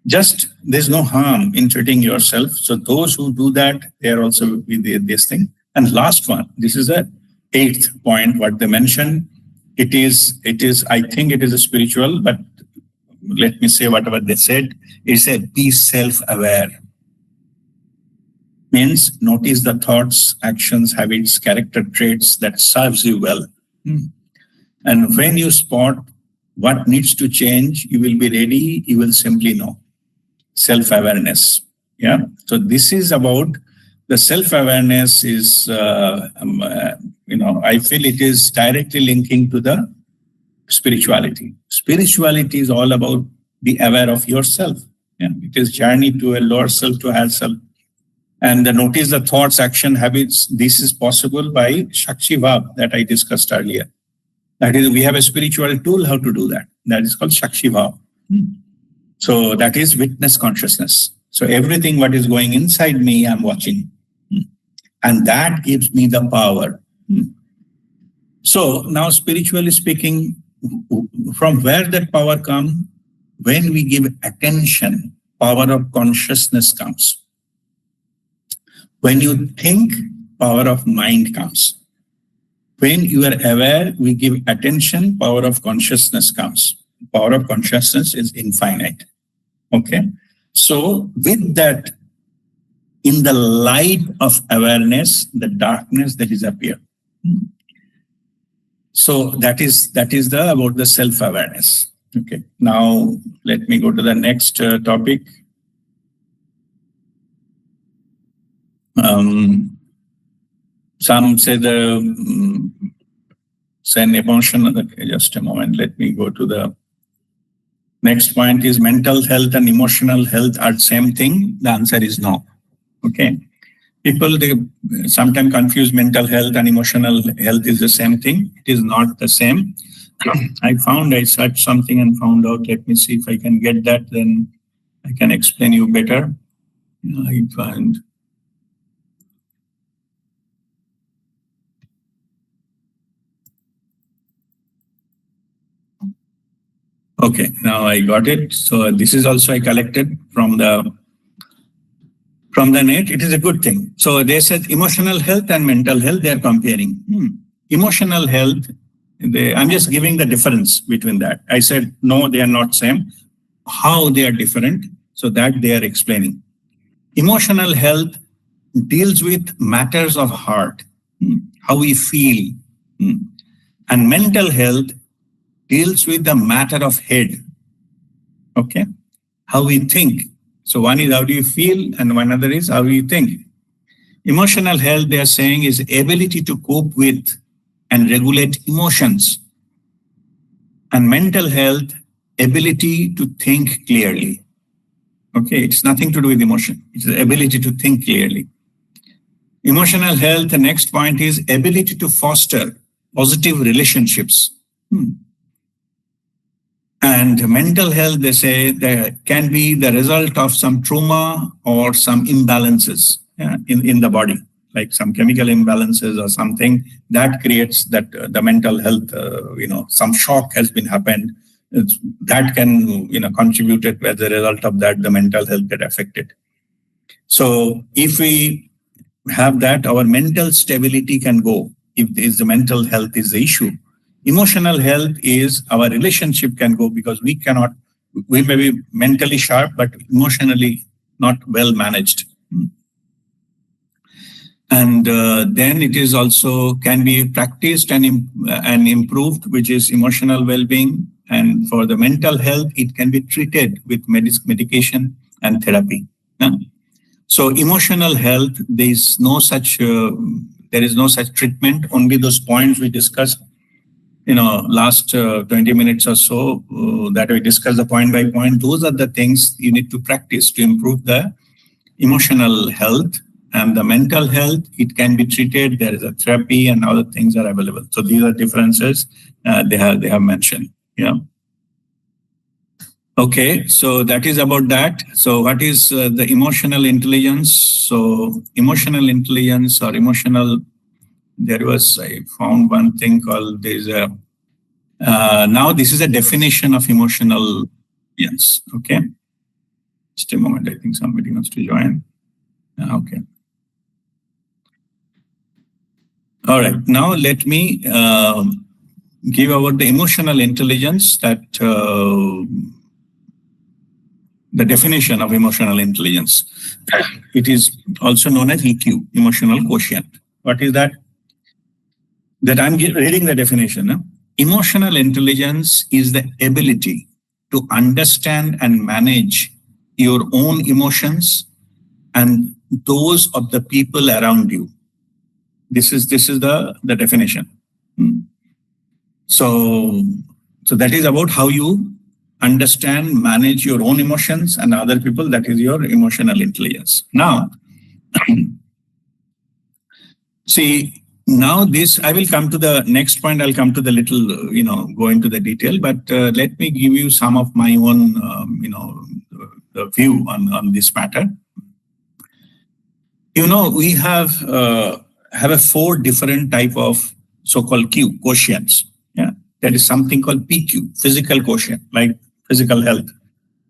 Speaker 1: Just there's no harm in treating yourself. So those who do that, they are also with this thing. And last one, this is the 8th point, what they mentioned. It is, I think it is a spiritual, but let me say whatever they said. It said, be self-aware. Means notice the thoughts, actions, habits, character traits that serves you well. And when you spot what needs to change, you will be ready, you will simply know. Self-awareness. Yeah. So this is about the self-awareness is, I feel it is directly linking to the spirituality. Spirituality is all about be aware of yourself. Yeah. It is journey to a lower self to higher self. And notice the thoughts, action, habits. This is possible by Shakshi Bhav that I discussed earlier. That is, we have a spiritual tool how to do that. That is called Shakshi Bhav. So that is witness consciousness. So everything what is going inside me, I'm watching. And that gives me the power. So now spiritually speaking, from where that power comes? When we give attention, power of consciousness comes. When you think, power of mind comes. When you are aware, we give attention, power of consciousness comes. Power of consciousness is infinite. Okay. So with that, in the light of awareness, the darkness that disappears. So that is about the self-awareness. Okay. Now let me go to the next topic. Some say say an emotion. Okay, just a moment. Let me go to the next point. Is mental health and emotional health are the same thing? The answer is no. Okay. People, they sometimes confuse mental health and emotional health is the same thing. It is not the same. I searched something and found out. Let me see if I can get that. Then I can explain you better. I find. Okay, now I got it. So this is also I collected from the net. It is a good thing. So they said emotional health and mental health, they are comparing. Emotional health, I'm just giving the difference between that. I said, no, they are not same. How they are different, so that they are explaining. Emotional health deals with matters of heart, how we feel. And mental health deals with the matter of head. Okay, how we think. So one is how do you feel and one other is how you think. Emotional health, they are saying, is ability to cope with and regulate emotions. And mental health ability to think clearly. Okay, it's nothing to do with emotion. It's the ability to think clearly. Emotional health, the next point is ability to foster positive relationships. And mental health, they say, that can be the result of some trauma or some imbalances in the body, like some chemical imbalances or something that creates that the mental health, some shock has been happened. That can, contributed as a result of that, the mental health get affected. So if we have that, our mental stability can go. If the mental health is the issue, emotional health is our relationship can go, because we may be mentally sharp, but emotionally not well managed. And then it is also can be practiced and improved, which is emotional well-being. And for the mental health, it can be treated with medication and therapy. So emotional health, there is no such treatment. Only those points we discussed, last 20 minutes or so, that we discussed the point by point. Those are the things you need to practice to improve the emotional health. And the mental health, it can be treated. There is a therapy and other things are available. So these are differences they have mentioned. Yeah. Okay, so that is about that. So what is the emotional intelligence? So emotional intelligence or emotional, I found one thing called, now this is a definition of emotional intelligence. Okay, just a moment. I think somebody wants to join. Okay. All right, now let me give about the emotional intelligence, that the definition of emotional intelligence. It is also known as EQ, emotional quotient. What is that? That I'm reading the definition. Emotional intelligence is the ability to understand and manage your own emotions and those of the people around you. This is the definition. So that is about how you understand, manage your own emotions and other people. That is your emotional intelligence. Now, see, now this, I will come to the next point. I'll come to the little, go into the detail, but let me give you some of my own, the view on this matter. We have a 4 different type of so-called Q, quotients. Yeah, there is something called PQ, physical quotient, like physical health,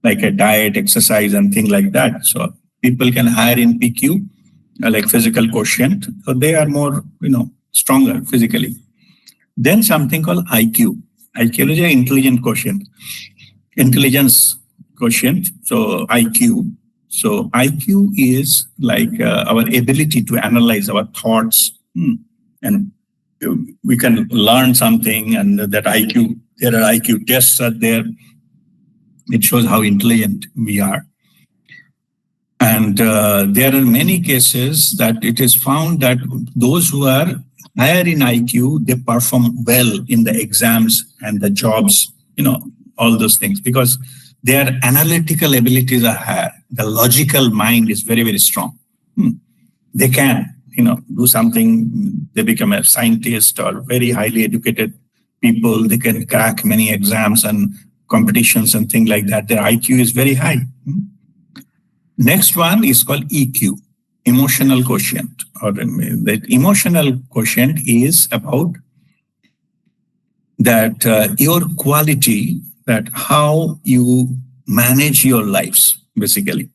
Speaker 1: like a diet, exercise, and things like that. So people can hire in PQ, like physical quotient. So they are more, stronger physically. Then something called IQ. IQ is an intelligence quotient. So IQ. So IQ is like our ability to analyze our thoughts, and we can learn something, and that IQ, there are IQ tests are there. It shows how intelligent we are. And there are many cases that it is found that those who are higher in IQ, they perform well in the exams and the jobs, all those things, because their analytical abilities are higher. The logical mind is very, very strong. They can, do something. They become a scientist or very highly educated people. They can crack many exams and competitions and things like that. Their IQ is very high. Next one is called EQ, emotional quotient. Or that emotional quotient is about that your quality, that how you manage your lives, basically.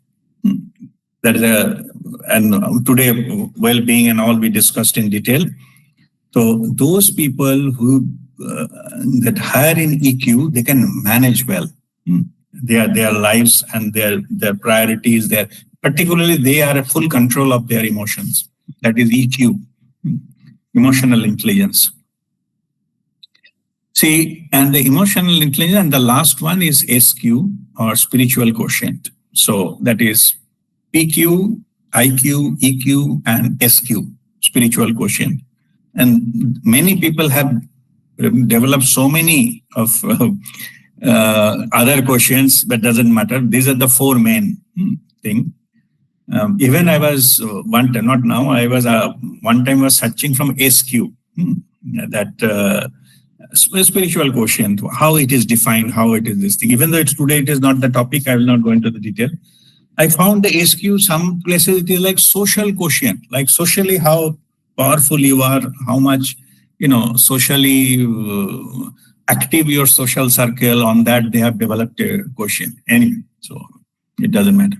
Speaker 1: That is and today well-being and all we discussed in detail. So those people who that higher in EQ, they can manage well their lives and their priorities. Particularly they are in full control of their emotions. That is EQ, emotional intelligence. See, and the emotional intelligence, and the last one is SQ, or spiritual quotient. So that is PQ, IQ, EQ, and SQ, spiritual quotient. And many people have developed so many of other questions, but doesn't matter. These are the four main thing. Even I was one time, not now, I was one time was searching from SQ, that spiritual quotient, how it is defined, how it is this thing. Even though today it is not the topic, I will not go into the detail. I found the SQ, some places it is like social quotient, like socially how powerful you are, how much, socially active your social circle. On that, they have developed a quotient. Anyway, so it doesn't matter.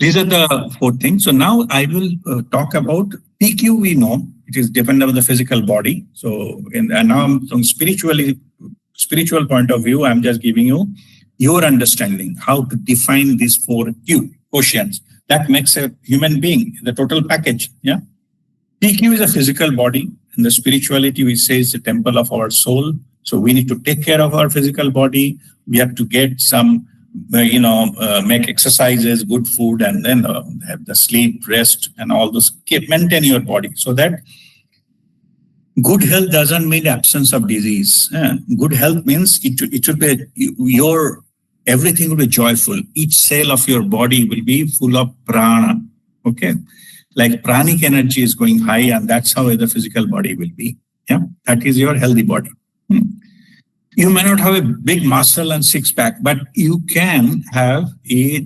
Speaker 1: These are the four things. So now I will talk about PQ. We know it is dependent on the physical body. So and now from spiritual point of view, I'm just giving you your understanding how to define these four Q quotients. That makes a human being, the total package. Yeah. PQ is a physical body, and the spirituality we say is the temple of our soul. So we need to take care of our physical body. We have to get some, make exercises, good food, and then have the sleep, rest, and all those. Maintain your body so that good health doesn't mean absence of disease. Good health means it should be your everything will be joyful. Each cell of your body will be full of prana. Okay, like pranic energy is going high, and that's how the physical body will be. Yeah, that is your healthy body. You may not have a big muscle and six pack, but you can have your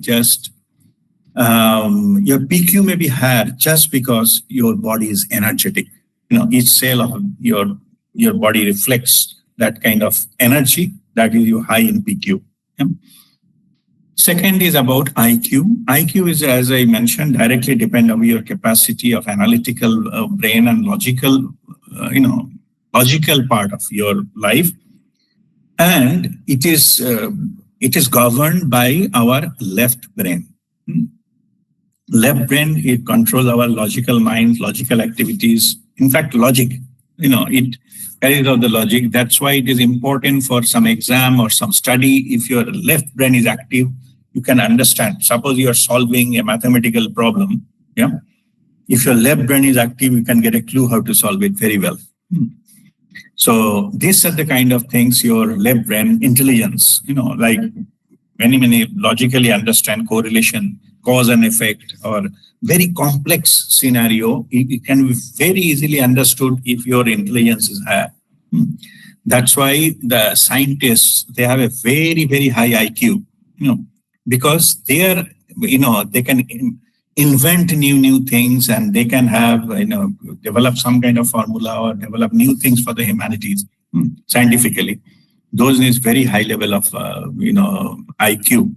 Speaker 1: PQ may be higher just because your body is energetic. Each cell of your body reflects that kind of energy that is you high in PQ. Yeah. Second is about IQ. IQ is, as I mentioned, directly depend on your capacity of analytical brain and logical part of your life. And it is governed by our left brain. Left brain, it controls our logical mind, logical activities. In fact, logic, it carries out the logic. That's why it is important for some exam or some study. If your left brain is active, you can understand. Suppose you are solving a mathematical problem. Yeah. If your left brain is active, you can get a clue how to solve it very well. So these are the kind of things your left brain intelligence, like many logically understand correlation, cause and effect, or very complex scenario. It can be very easily understood if your intelligence is high. That's why the scientists, they have a very, very high IQ, because they are, they can invent new things, and they can have, develop some kind of formula or develop new things for the humanities scientifically. Those is very high level of, IQ.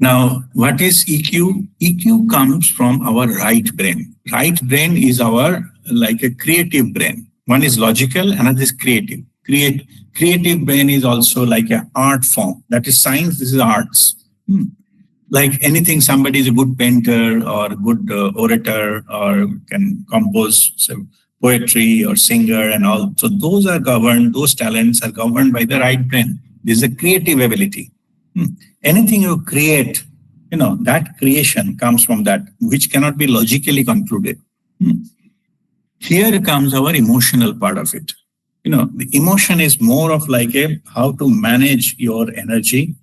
Speaker 1: Now, what is EQ? EQ comes from our right brain. Right brain is our, like a creative brain. One is logical, another is creative. Creative brain is also like an art form. That is science, this is arts. Like anything, somebody is a good painter or good orator or can compose poetry or singer and all. So those talents are governed by the right brain. This is a creative ability. Anything you create, that creation comes from that, which cannot be logically concluded. Here comes our emotional part of it. The emotion is more of like how to manage your energy.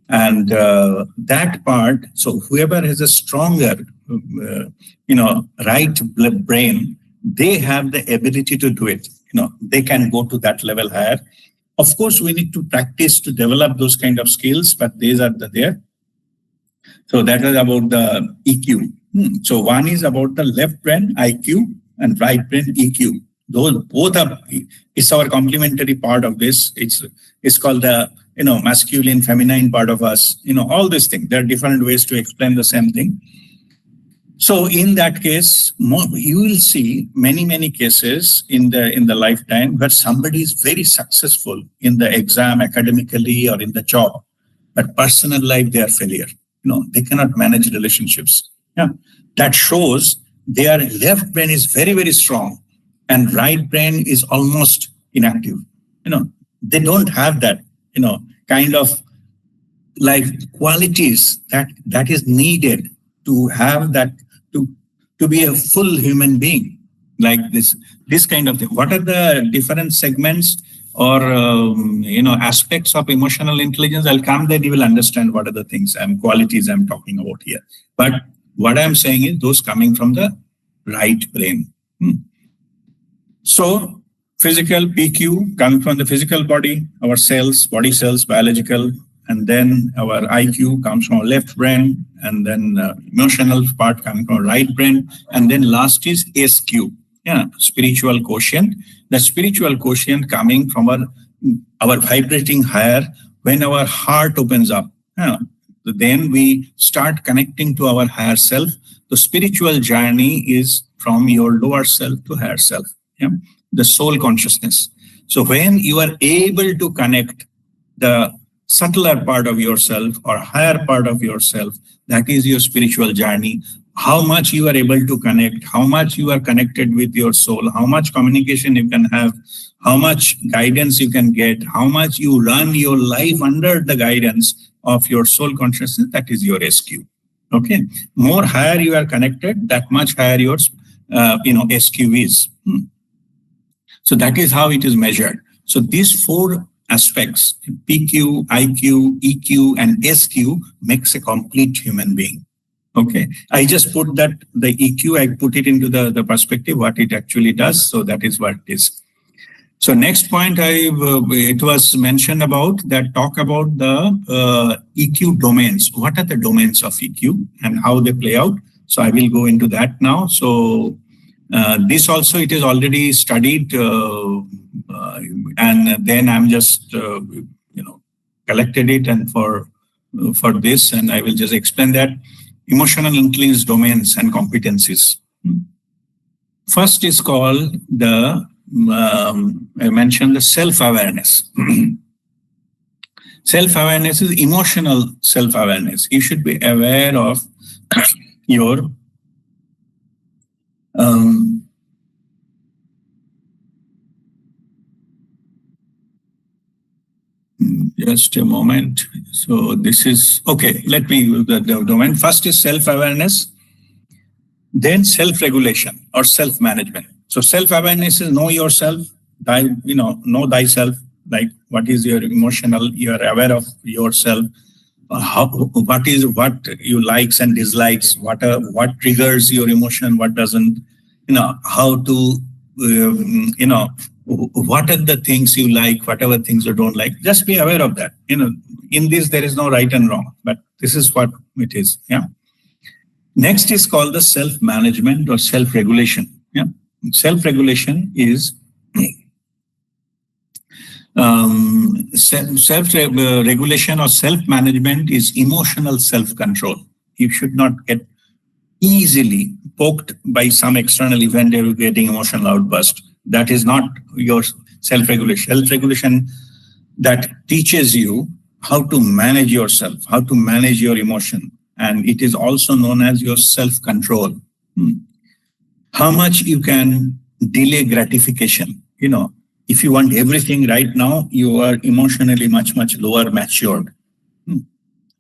Speaker 1: And that part, so whoever has a stronger, right brain, they have the ability to do it. They can go to that level higher. Of course, we need to practice to develop those kind of skills, but these are there. So that is about the EQ. So one is about the left brain IQ and right brain EQ. Those both are, it's our complementary part of this. It's called the masculine, feminine part of us. All these things. There are different ways to explain the same thing. So in that case, you will see many cases in the lifetime where somebody is very successful in the exam, academically, or in the job, but personal life they are failure. They cannot manage relationships. Yeah, that shows their left brain is very, very strong, and right brain is almost inactive. They don't have that kind of like qualities that is needed to have that to be a full human being, like this kind of thing. What are the different segments? or aspects of emotional intelligence, I'll come, then you will understand what are the things and qualities I'm talking about here. But what I'm saying is those coming from the right brain. So physical PQ coming from the physical body, our cells, body cells, biological, and then our IQ comes from our left brain, and then emotional part coming from our right brain, and then last is SQ, spiritual quotient. The spiritual quotient coming from our vibrating higher. When our heart opens up, then we start connecting to our higher self. The spiritual journey is from your lower self to higher self, the soul consciousness. So when you are able to connect the subtler part of yourself or higher part of yourself, that is your spiritual journey. How much you are able to connect, how much you are connected with your soul, how much communication you can have, how much guidance you can get, how much you run your life under the guidance of your soul consciousness, that is your SQ. Okay, more higher you are connected, that much higher your SQ is. So that is how it is measured. So these four aspects, PQ, IQ, EQ, and SQ, makes a complete human being. Okay, I just put that the EQ, I put it into the perspective, what it actually does. So that is what it is. So next point, it was mentioned about that, talk about the EQ domains. What are the domains of EQ and how they play out? So I will go into that now. So this also, it is already studied, and then I'm just collected it and for this, and I will just explain that. Emotional intelligence domains and competencies. First is called the I mentioned the self-awareness. Self-awareness is emotional self-awareness. You should be aware of your just a moment. So this is okay. Let me the domain. First is self-awareness, then self-regulation or self-management. So self-awareness is know yourself, know thyself. Like what is your emotional? You are aware of yourself. What you likes and dislikes. What triggers your emotion? What doesn't? How to what are the things you like, whatever things you don't like. Just be aware of that. In this there is no right and wrong, but this is what it is. Yeah. Next is called the self-management or self-regulation. Yeah. Self-regulation is self-regulation or self-management is emotional self-control. You should not get easily poked by some external event you're getting emotional outburst. That is not your self-regulation. Self-regulation that teaches you how to manage yourself, how to manage your emotion. And it is also known as your self-control. How much you can delay gratification. If you want everything right now, you are emotionally much, much lower matured.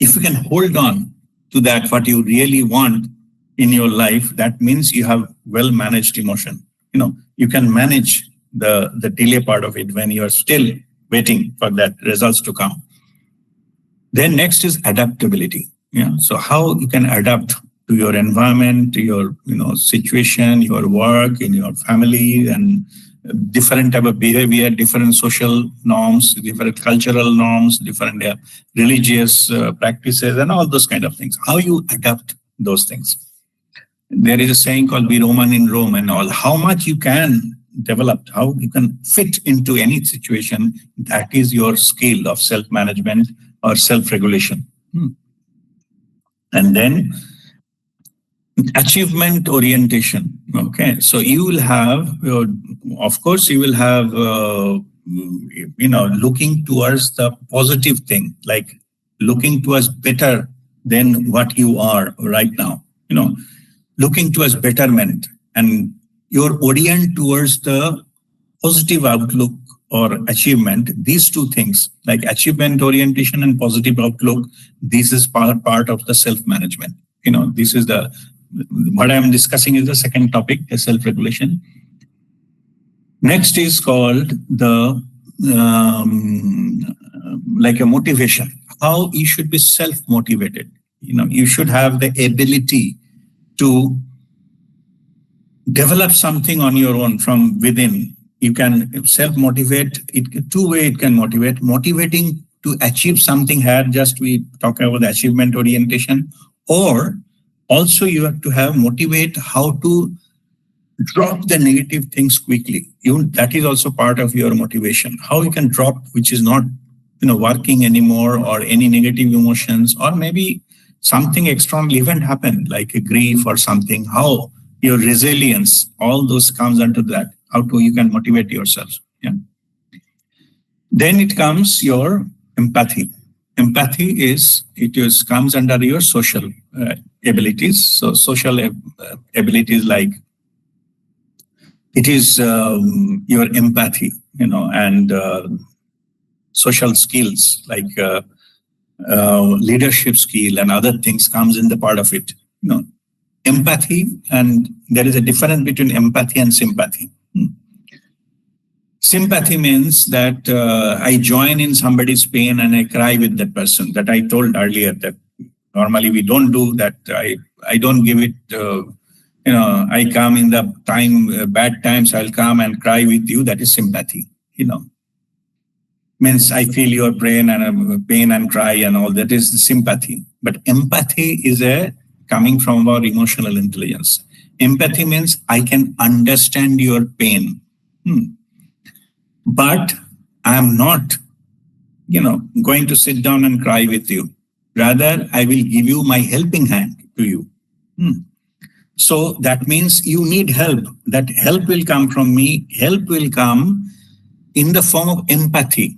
Speaker 1: If you can hold on to that, what you really want in your life, that means you have well-managed emotion. You can manage the delay part of it when you are still waiting for that results to come. Then next is adaptability. So how you can adapt to your environment, to your situation, your work, in your family, and different type of behavior, different social norms, different cultural norms, different religious practices, and all those kind of things. How you adapt those things. There is a saying called "Be Roman in Rome" and all. How much you can develop, how you can fit into any situation. That is your skill of self-management or self-regulation. And then achievement orientation. Okay, so you will have, of course, you will have, looking towards the positive thing, like looking towards better than what you are right now. Looking towards betterment, and your orient towards the positive outlook or achievement. These two things, like achievement orientation and positive outlook, this is part of the self-management. This is what I am discussing is the second topic, the self-regulation. Next is called the like a motivation, how you should be self-motivated. You should have the ability to develop something on your own from within. You can self-motivate. Two way it can motivate. Motivating to achieve something here, just we talk about achievement orientation, or also you have to have motivate how to drop the negative things quickly. That is also part of your motivation. How you can drop, which is not working anymore, or any negative emotions, or maybe something external event happened like a grief or something. How your resilience, all those comes under that. How you can motivate yourself. Yeah. Then it comes your empathy. Empathy comes under your social abilities. So social abilities, like it is your empathy, and social skills like leadership skill and other things comes in the part of it. Empathy, and there is a difference between empathy and sympathy. Sympathy means that I join in somebody's pain and I cry with that person. That I told earlier that normally we don't do that. I don't give it. I come in the bad times. I'll come and cry with you. That is sympathy. Means I feel your pain and cry and all. That is the sympathy. But empathy is coming from our emotional intelligence. Empathy means I can understand your pain. But I am not, going to sit down and cry with you. Rather, I will give you my helping hand to you. So that means you need help. That help will come from me. Help will come in the form of empathy.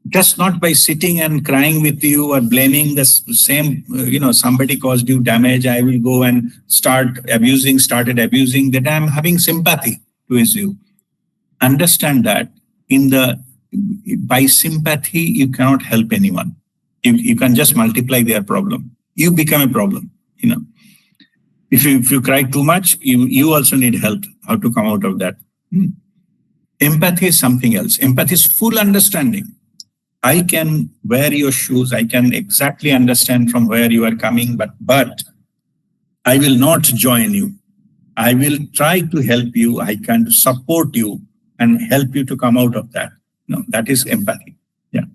Speaker 1: Just not by sitting and crying with you or blaming the same, somebody caused you damage. I will go and started abusing, that I am having sympathy towards you. Understand that by sympathy, you cannot help anyone. You can just multiply their problem. You become a problem, If you cry too much, you also need help, how to come out of that. Empathy is something else. Empathy is full understanding. I can wear your shoes. I can exactly understand from where you are coming, but I will not join you. I will try to help you. I can support you and help you to come out of that. No, that is empathy. Yeah.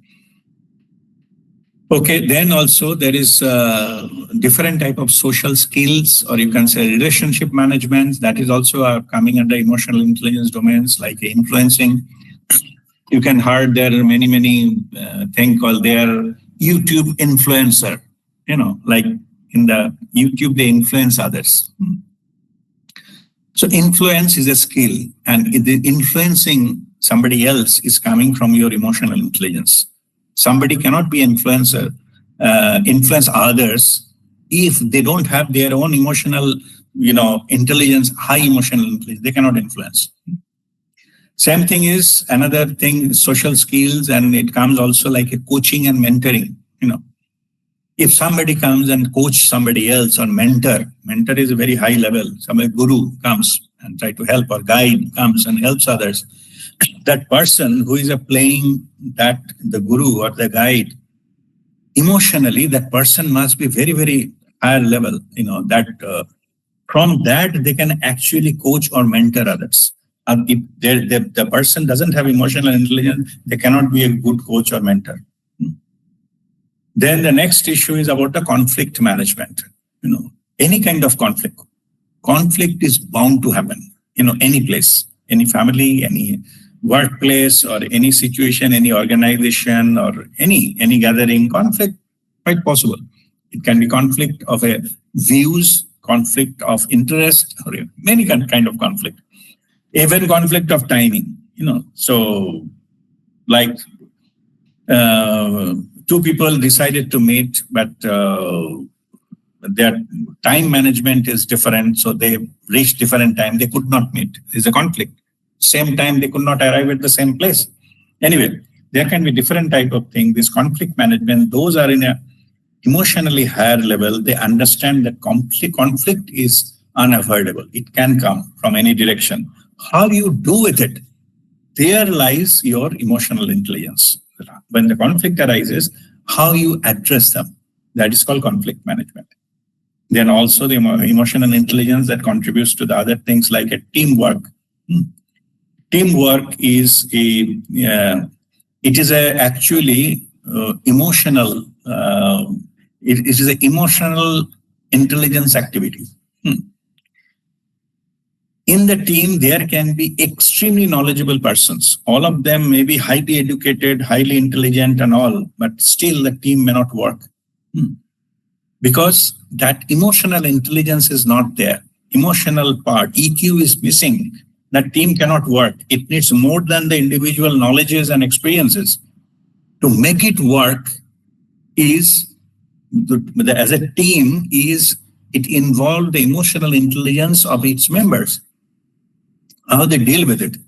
Speaker 1: Okay, then also there is different type of social skills, or you can say relationship management. That is also coming under emotional intelligence domains, like influencing. You can heard there are many things called their YouTube influencer. Like in the YouTube, they influence others. So influence is a skill, and the influencing somebody else is coming from your emotional intelligence. Somebody cannot be influence others if they don't have their own emotional, intelligence, high emotional intelligence. They cannot influence. Same thing is another thing, social skills, and it comes also like a coaching and mentoring. If somebody comes and coach somebody else, or mentor is a very high level. Somebody guru comes and try to help, or guide comes and helps others. That person who is playing that, the guru or the guide, emotionally, that person must be very, very higher level. That from that they can actually coach or mentor others. If the person doesn't have emotional intelligence, they cannot be a good coach or mentor. Then the next issue is about the conflict management. Any kind of conflict. Conflict is bound to happen. Any place, any family, any workplace, or any situation, any organization, or any gathering. Conflict quite possible. It can be conflict of views, conflict of interest, or many kind of conflict. Even conflict of timing, so like two people decided to meet, but their time management is different. So they reached different time. They could not meet. There's a conflict. Same time, they could not arrive at the same place. Anyway, there can be different type of thing. This conflict management, those are in a emotionally higher level. They understand that conflict is unavoidable. It can come from any direction. How you do with it there lies your emotional intelligence. When the conflict arises, how you address them, that is called conflict management. Then also the emotional intelligence that contributes to the other things like a teamwork. Teamwork is actually emotional. It is an emotional intelligence activity. In the team, there can be extremely knowledgeable persons. All of them may be highly educated, highly intelligent and all, but still the team may not work. Because that emotional intelligence is not there. Emotional part, EQ is missing. That team cannot work. It needs more than the individual knowledges and experiences. To make it work is, as a team, it involves the emotional intelligence of its members. How they deal with it.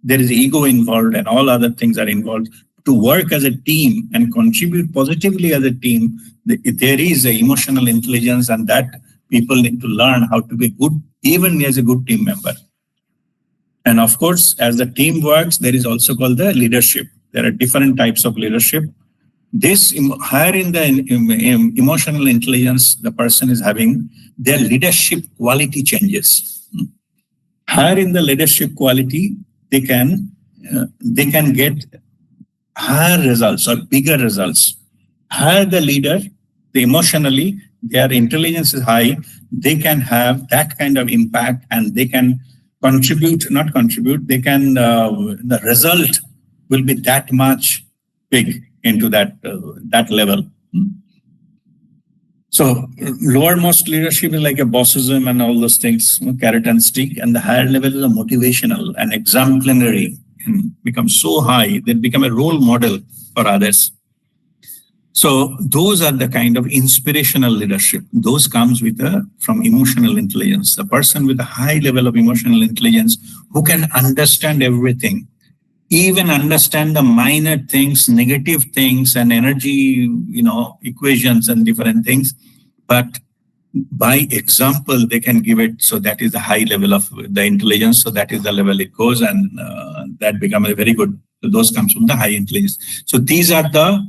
Speaker 1: There is ego involved and all other things are involved. To work as a team and contribute positively as a team, there is an emotional intelligence, and that people need to learn how to be good, even as a good team member. And of course, as the team works, there is also called the leadership. There are different types of leadership. This higher in the emotional intelligence the person is having, their leadership quality changes. Higher in the leadership quality, they can get higher results or bigger results. Higher the leader, emotionally, their intelligence is high, they can have that kind of impact, and they can the result will be that much big into that level. So lowermost leadership is like a bossism and all those things, carrot and stick, and the higher level is a motivational and exemplary, and become so high that become a role model for others. So those are the kind of inspirational leadership. Those comes from emotional intelligence. The person with a high level of emotional intelligence who can understand everything, even understand the minor things, negative things, and energy, equations and different things. But by example, they can give it. So that is the high level of the intelligence. So that is the level it goes, and that becomes a very good. Those comes from the high intelligence. So these are the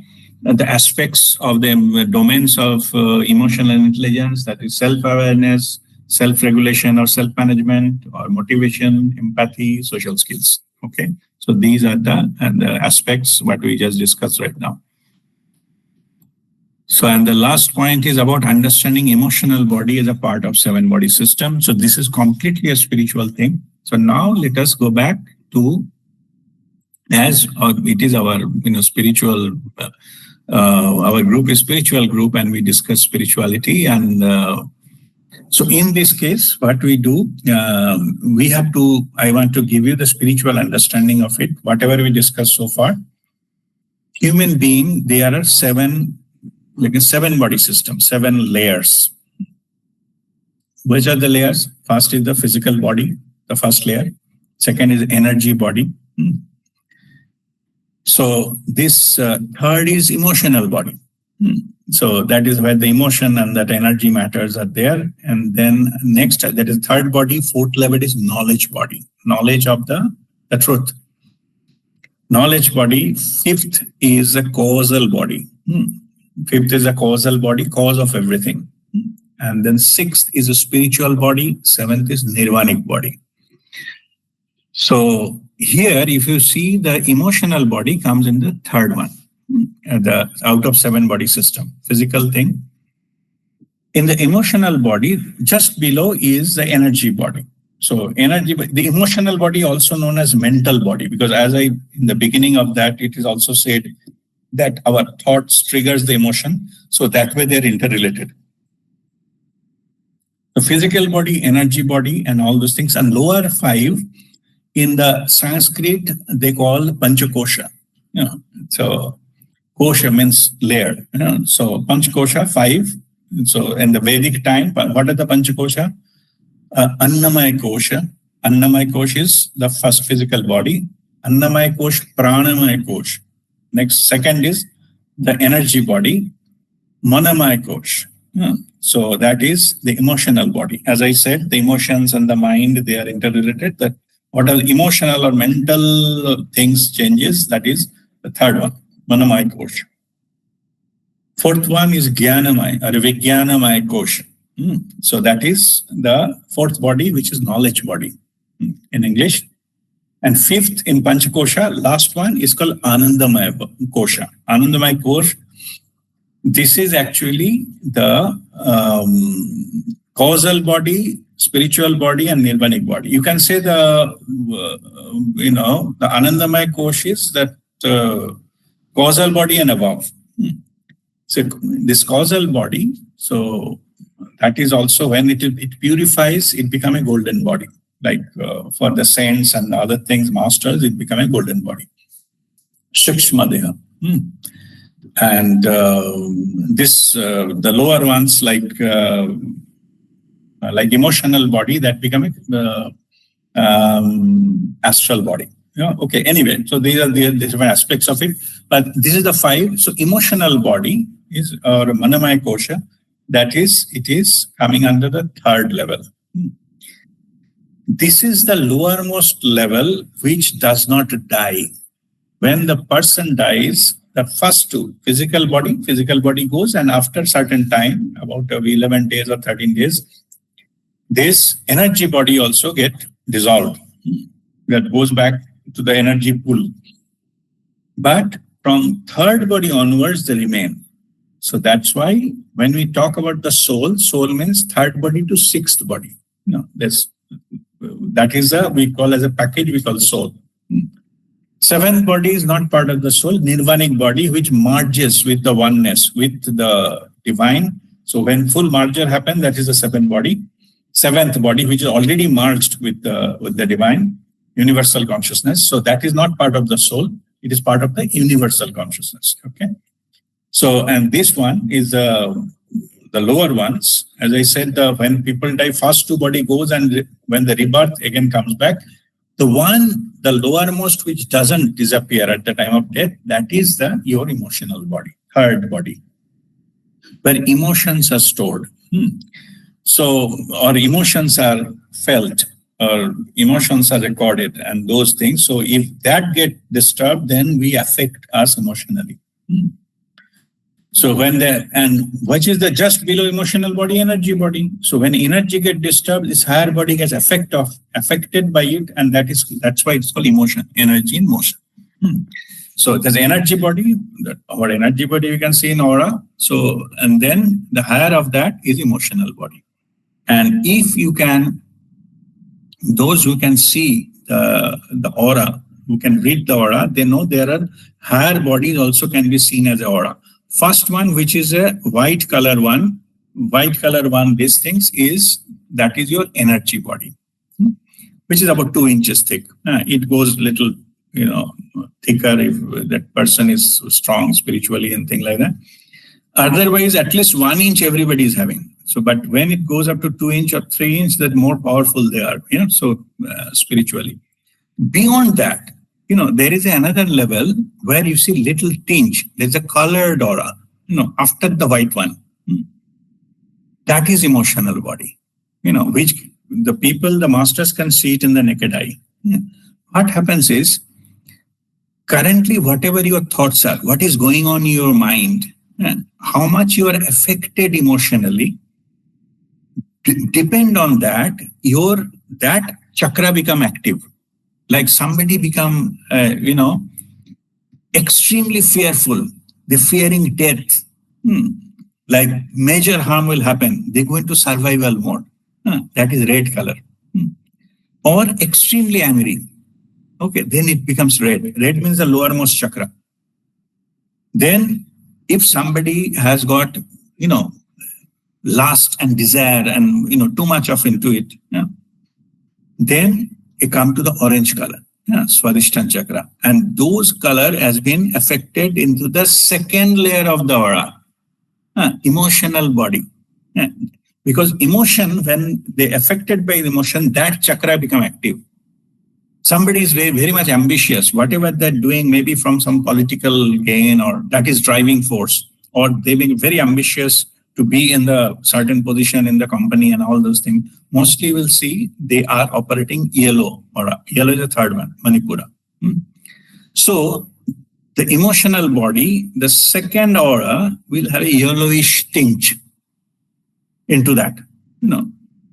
Speaker 1: aspects of the domains of emotional intelligence. That is self-awareness, self-regulation or self-management, or motivation, empathy, social skills. Okay. So these are the aspects what we just discussed right now. So, and the last point is about understanding emotional body as a part of 7 body system. So this is completely a spiritual thing. So now let us go back to, as it is our spiritual, our group is spiritual group, and we discuss spirituality. And so in this case, what we do, I want to give you the spiritual understanding of it, whatever we discussed so far. Human being, there are 7 body system, 7 layers. Which are the layers? First is the physical body, the first layer. Second is energy body. So this third is emotional body. So that is where the emotion and that energy matters are there. And then next, that is third body. Fourth level is knowledge body, knowledge of the truth. Knowledge body. Fifth is a causal body. Fifth is a causal body, cause of everything. And then sixth is a spiritual body. Seventh is nirvanic body. So here, if you see, the emotional body comes in the third one, out of 7 body system, physical thing. In the emotional body, just below is the energy body. So the emotional body, also known as mental body, because in the beginning of that, it is also said that our thoughts triggers the emotion. So that way they're interrelated. The physical body, energy body, and all those things. And lower 5, in the Sanskrit, they call Panchakosha. So kosha means layer. So Panchakosha, 5. So in the Vedic time, what are the Panchakosha? Annamaya Kosha. Annamaya Kosha is the first physical body. Annamaya Kosha, Pranamaya Kosha. Next, second is the energy body, Manamaya Kosha. So that is the emotional body. As I said, the emotions and the mind, they are interrelated. That what are emotional or mental things changes, that is the third one, Manamaya Kosha. Fourth one is Jnanamaya or Vijnanamaya Kosha. So that is the fourth body, which is knowledge body in English. And fifth in Panchakosha, last one is called Anandamaya Kosha. Anandamaya Kosha, this is actually the causal body, spiritual body, and nirvanic body. You can say the Anandamaya Kosha is that causal body and above. So this causal body, so that is also when it purifies, it becomes a golden body. Like for the saints and other things, masters, it becomes a golden body. Shukshma Deha. And the lower ones like emotional body, that become a astral body. Yeah. Okay. Anyway, so these are the different aspects of it. But this is the five. So emotional body is or Manamaya Kosha. It is coming under the third level. This is the lowermost level which does not die. When the person dies, the first two, physical body goes, and after certain time, about 11 days or 13 days, this energy body also get dissolved. That goes back to the energy pool. But from third body onwards, they remain. So that's why when we talk about the soul means third body to sixth body. That is we call as a package, we call soul. Seventh body is not part of the soul, nirvanic body, which merges with the oneness, with the divine. So when full merger happens, that is the seventh body, which is already merged with the divine, universal consciousness. So that is not part of the soul. It is part of the universal consciousness. Okay. So, and this one is the lower ones. As I said, when people die, first two body goes, and when the rebirth again comes back, the lowermost which doesn't disappear at the time of death, that is your emotional body, third body, where emotions are stored. So, or emotions are felt, or emotions are recorded, and those things. So, if that get disturbed, then we affect us emotionally. So and which is the just below emotional body, energy body. So when energy get disturbed, this higher body gets affected by it, and that's why it's called emotion, energy in motion. So there's energy body, our energy body we can see in aura. So, and then the higher of that is emotional body. And if you can, those who can see the aura, who can read the aura, they know there are higher bodies also can be seen as aura. First one, which is a white color one, these things that is your energy body, which is about 2 inches thick. It goes little, thicker if that person is strong spiritually and things like that. Otherwise, at least 1 inch everybody is having. So, but when it goes up to 2 inch or 3 inch, that more powerful they are, spiritually. Beyond that, there is another level where you see little tinge. There's a colored aura, after the white one. That is emotional body, which the masters can see it in the naked eye. What happens is, currently, whatever your thoughts are, what is going on in your mind, how much you are affected emotionally, depend on that, that chakra become active. Like somebody become, extremely fearful. They're fearing death. Like major harm will happen. They go into survival mode. That is red color. Or extremely angry. Okay, then it becomes red. Red means the lowermost chakra. Then if somebody has got, lust and desire and, too much of into it, then it come to the orange color, Swadhisthana chakra. And those color has been affected into the second layer of the aura, emotional body. Because emotion, when they affected by the emotion, that chakra become active. Somebody is very, very much ambitious, whatever they're doing, maybe from some political gain, or that is driving force, or they've been very ambitious to be in the certain position in the company and all those things, mostly will see they are operating yellow aura. Yellow is the third one, Manipura. So the emotional body, the second aura will have a yellowish tinge into that.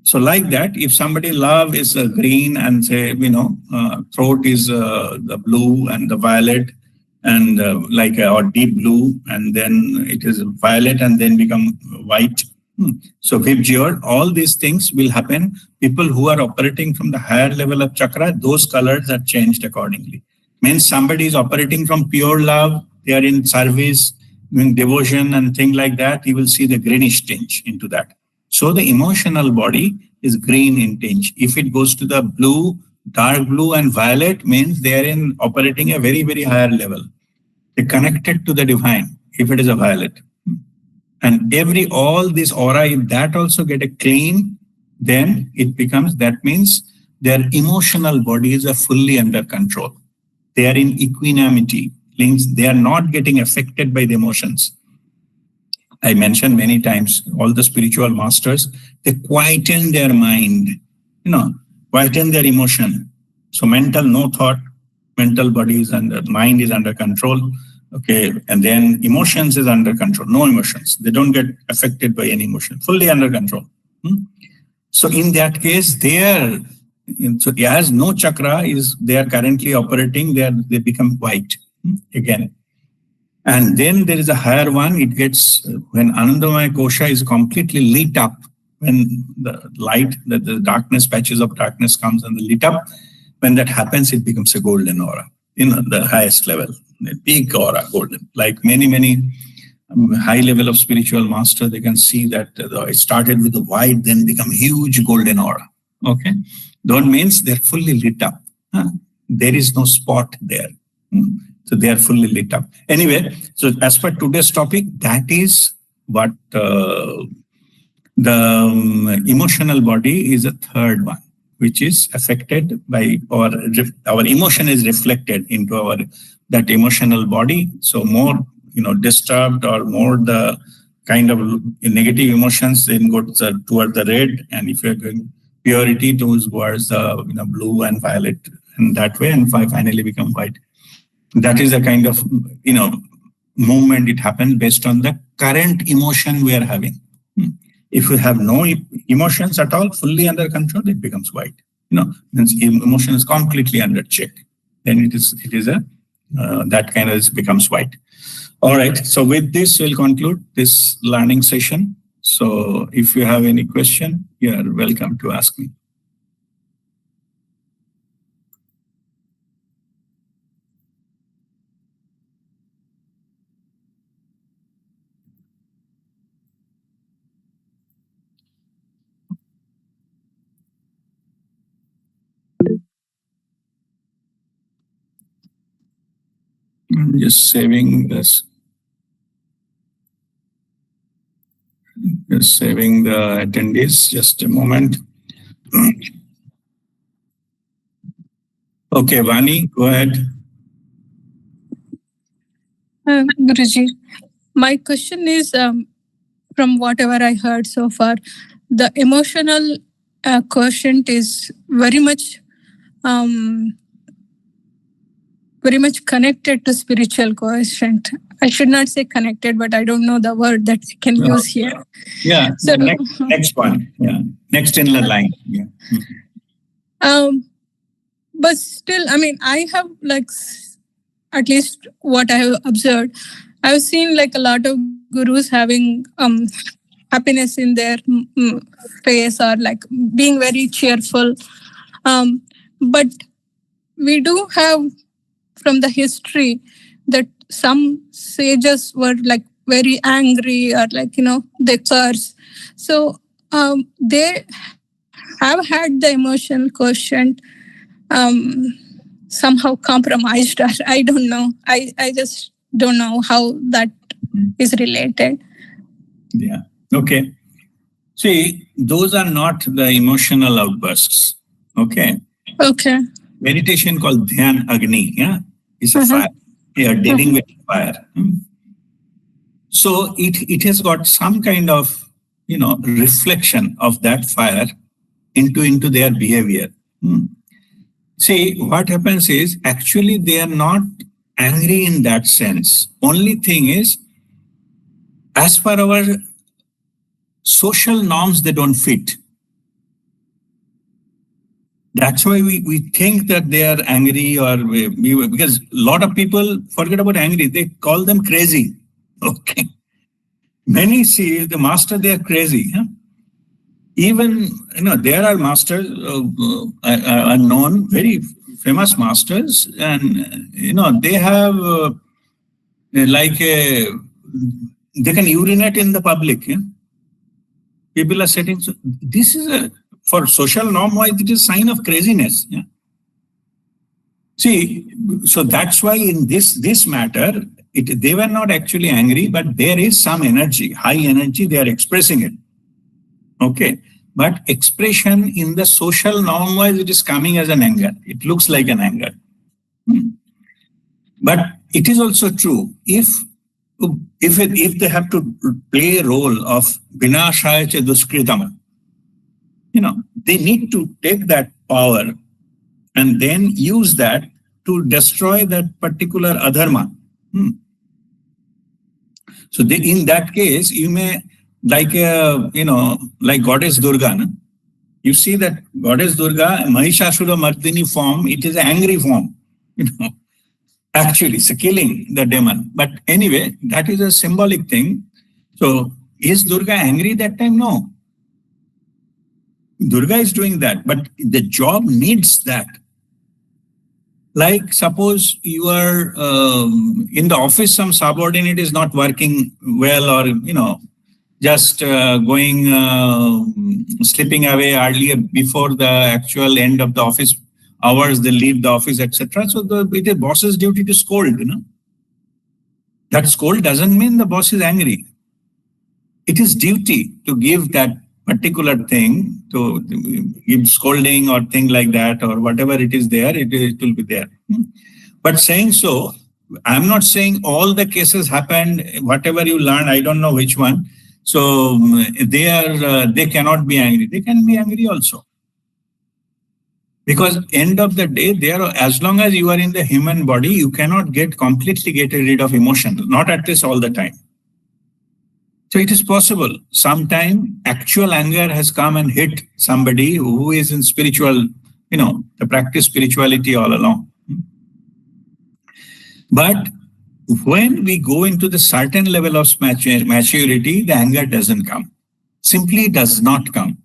Speaker 1: So like that, if somebody love is green and say, throat is the blue and the violet and or deep blue, and then it is violet and then become white. So Vibgyor, all these things will happen. People who are operating from the higher level of chakra, those colors are changed accordingly. Means somebody is operating from pure love, they are in service, in devotion and things like that, you will see the greenish tinge into that. So the emotional body is green in tinge. If it goes to the blue, dark blue and violet, means they are in operating a very, very higher level. They connected to the divine, if it is a violet. And all this aura, if that also get a clean, then it becomes, that means their emotional bodies are fully under control. They are in equanimity, means they are not getting affected by the emotions. I mentioned many times, all the spiritual masters, they quieten their mind, quieten their emotion. So mental, no thought, mental bodies and the mind is under control. Okay, and then emotions is under control, no emotions. They don't get affected by any emotion, fully under control. So in that case, so as no chakra is, they are currently operating, they become white again. And then there is a higher one, it gets, when Anandamaya Kosha is completely lit up, when the light, the darkness, patches of darkness comes and lit up, when that happens, it becomes a golden aura, the highest level, a big aura, golden. Like many high level of spiritual master, they can see that it started with the white, then become huge golden aura. Okay, that means they're fully lit up. There is no spot there. So they are fully lit up. Anyway, so as per today's topic, that is what the emotional body is a third one, which is affected by our emotion is reflected into that emotional body. So more, disturbed or more the kind of negative emotions then go toward the red, and if you're going purity towards the blue and violet, and that way, and finally become white. That is a kind of movement. It happens based on the current emotion we are having. If you have no emotions at all, fully under control, it becomes white. Means emotion is completely under check. Then it is that kind of becomes white. All right. So with this, we'll conclude this learning session. So if you have any question, you are welcome to ask me. I'm just saving this. Just saving the attendees. Just a moment. Okay, Vani, go ahead.
Speaker 2: Guruji, my question is, from whatever I heard so far, the emotional quotient is very much connected to spiritual quotient. I should not say connected, but I don't know the word that I can use here.
Speaker 1: Yeah, so next one. Yeah, next in the line. Yeah.
Speaker 2: But still, I have at least what I have observed, I've seen a lot of gurus having happiness in their face, or being very cheerful. But we do have from the history that some sages were very angry, or they curse. So they have had the emotional quotient somehow compromised, or I don't know. I just don't know how that is related.
Speaker 1: Yeah. Okay. See, those are not the emotional outbursts. Okay.
Speaker 2: Okay.
Speaker 1: Meditation called Dhyan Agni. Yeah. It's a fire. You are dealing with fire. So it has got some kind of, reflection of that fire into their behavior. See, what happens is actually they are not angry in that sense. Only thing is, as per our social norms, they don't fit. That's why we think that they are angry, or because a lot of people forget about angry. They call them crazy. Okay. Many see the master, they are crazy. Huh? Even, there are masters, unknown, very famous masters, and, they have like they can urinate in the public. Yeah? People are sitting. So this is for social norm wise, it is a sign of craziness. Yeah? See, so that's why in this matter, they were not actually angry, but there is some energy, high energy, they are expressing it. Okay. But expression in the social norm wise, it is coming as an anger. It looks like an anger. But it is also true, if they have to play a role of vinashaya cha duskritam, they need to take that power and then use that to destroy that particular adharma. So in that case, you may, like like Goddess Durga. No? You see that Goddess Durga, Mahishasura Mardini form, it is an angry form. Actually, it's a killing the demon. But anyway, that is a symbolic thing. So is Durga angry that time? No. Durga is doing that, but the job needs that. Like suppose you are in the office, some subordinate is not working well, or, just going, slipping away earlier before the actual end of the office hours, they leave the office, etc. So it is boss's duty to scold, That scold doesn't mean the boss is angry. It is duty to give that particular thing, to give scolding or thing like that, or whatever it is there, it will be there. But saying so, I'm not saying all the cases happened, whatever you learn, I don't know which one. So they cannot be angry. They can be angry also. Because end of the day, as long as you are in the human body, you cannot completely get rid of emotion, not at least all the time. So it is possible. Sometime actual anger has come and hit somebody who is in spiritual, the practice spirituality all along. But when we go into the certain level of maturity, the anger doesn't come. Simply does not come.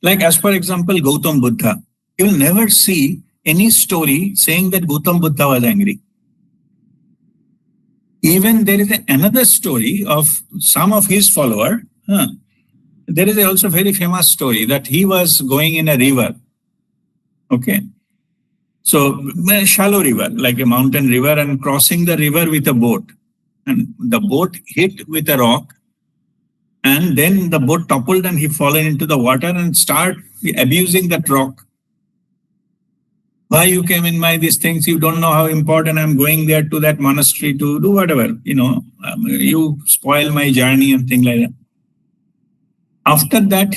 Speaker 1: Like as for example, Gautam Buddha. You will never see any story saying that Gautam Buddha was angry. Even there is another story of some of his followers. There is also a very famous story that he was going in a river. Okay. So a shallow river, like a mountain river, and crossing the river with a boat. And the boat hit with a rock. And then the boat toppled and he fallen into the water and start abusing that rock. Why you came in these things? You don't know how important I'm going there to that monastery to do whatever, you spoil my journey and things like that. After that,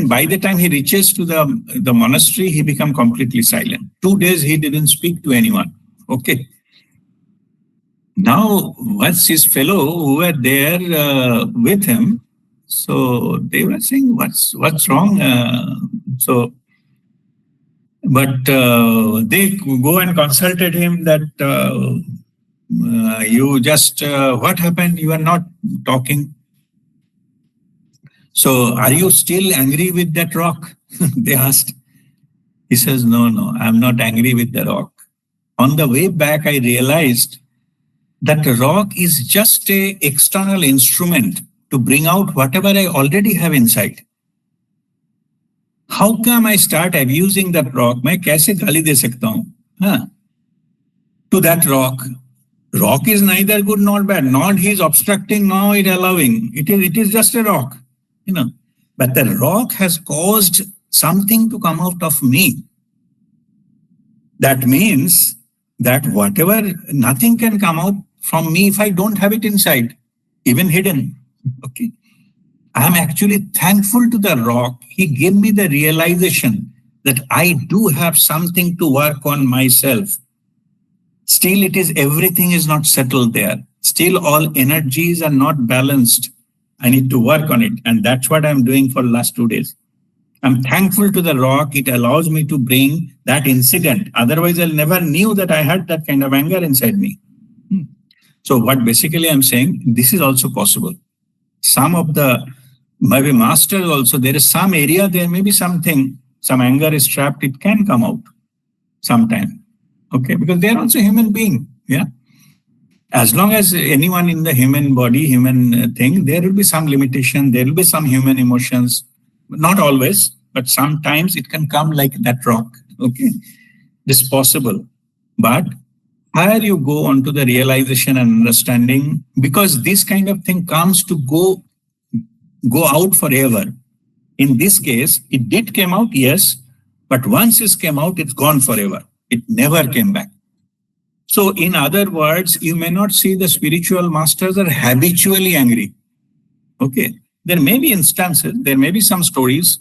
Speaker 1: by the time he reaches to the monastery, he became completely silent. 2 days he didn't speak to anyone. Okay. Now, once his fellow who were there with him, so they were saying, what's wrong? But they go and consulted him that you just, what happened? You are not talking. So are you still angry with that rock? They asked. He says, no, I'm not angry with the rock. On the way back, I realized that the rock is just an external instrument to bring out whatever I already have inside. How come I start abusing that rock? मैं कैसे गाली दे सकता हूँ? To that rock. Rock is neither good nor bad. Not he is obstructing, nor it allowing. It is just a rock. But the rock has caused something to come out of me. That means that nothing can come out from me if I don't have it inside. even hidden. Okay. I'm actually thankful to the rock. He gave me the realization that I do have something to work on myself. Still, everything is not settled there. Still, all energies are not balanced. I need to work on it. And that's what I'm doing for the last 2 days. I'm thankful to the rock. It allows me to bring that incident. Otherwise, I'll never knew that I had that kind of anger inside me. So what basically I'm saying, this is also possible. Some of the maybe masters also, there is some area, there may be something, some anger is trapped, it can come out sometime. Okay, because they're also human being. Yeah. As long as anyone in the human body, human thing, there will be some limitation, there will be some human emotions. Not always, but sometimes it can come like that rock. Okay, this is possible. But higher you go onto the realization and understanding, because this kind of thing comes to go out forever. In this case, it did come out, yes, but once it came out, it's gone forever. It never came back. So in other words, you may not see the spiritual masters are habitually angry. Okay. There may be instances, there may be some stories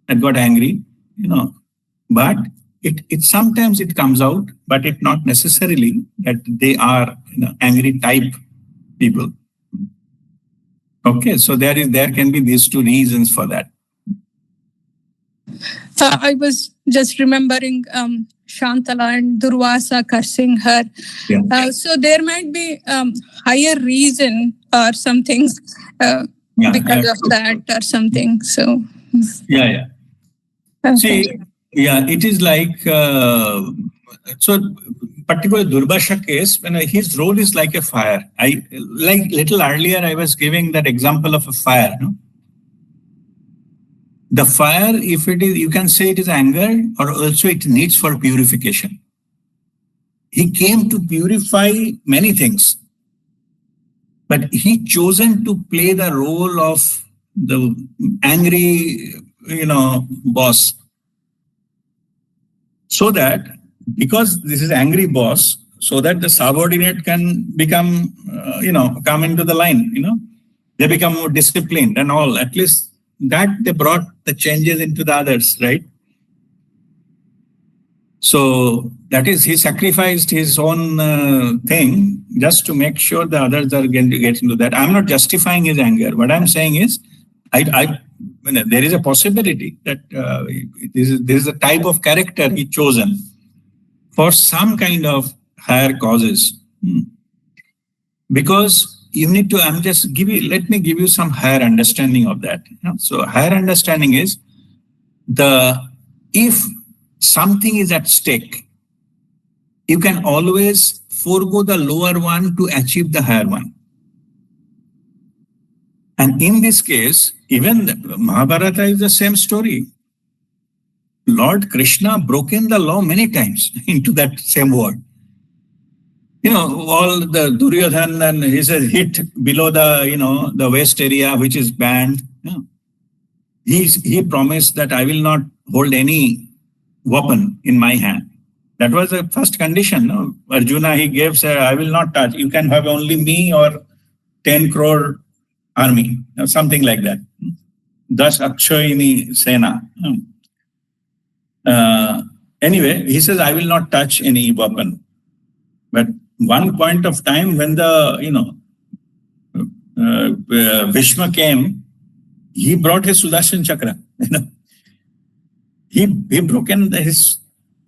Speaker 1: that got angry, but it sometimes it comes out, but it not necessarily that they are angry type people. Okay, so there can be these two reasons for that.
Speaker 2: I was just remembering Shantala and Durvasa cursing her.
Speaker 1: Yeah.
Speaker 2: So there might be higher reason or something because of that or something. So
Speaker 1: yeah.
Speaker 2: Okay.
Speaker 1: See, yeah, it is like so. Particular Durvasa case, when his role is like a fire. I like little earlier I was giving that example of a fire. No? The fire, if it is, you can say it is anger, or also it needs for purification. He came to purify many things, but he chosen to play the role of the angry, boss. So that, because this is angry boss, so that the subordinate can become, come into the line, they become more disciplined and all. At least that they brought the changes into the others, right? So that is, he sacrificed his own thing just to make sure the others are going to get into that. I'm not justifying his anger. What I'm saying is, there is a possibility that this is a type of character he chosen for some kind of higher causes. Because you need to, let me give you some higher understanding of that. So higher understanding is if something is at stake, you can always forego the lower one to achieve the higher one. And in this case, even Mahabharata is the same story. Lord Krishna broken the law many times into that same word. All the Duryodhana and he says hit below the the waist area which is banned. He promised that I will not hold any weapon in my hand. That was the first condition. No? Arjuna, he gave, say, I will not touch. You can have only me or 10 crore army, something like that. Das Akshoyini Sena. Anyway, he says, I will not touch any weapon. But one point of time when the, Bhishma came, he brought his Sudarshan Chakra. He broken his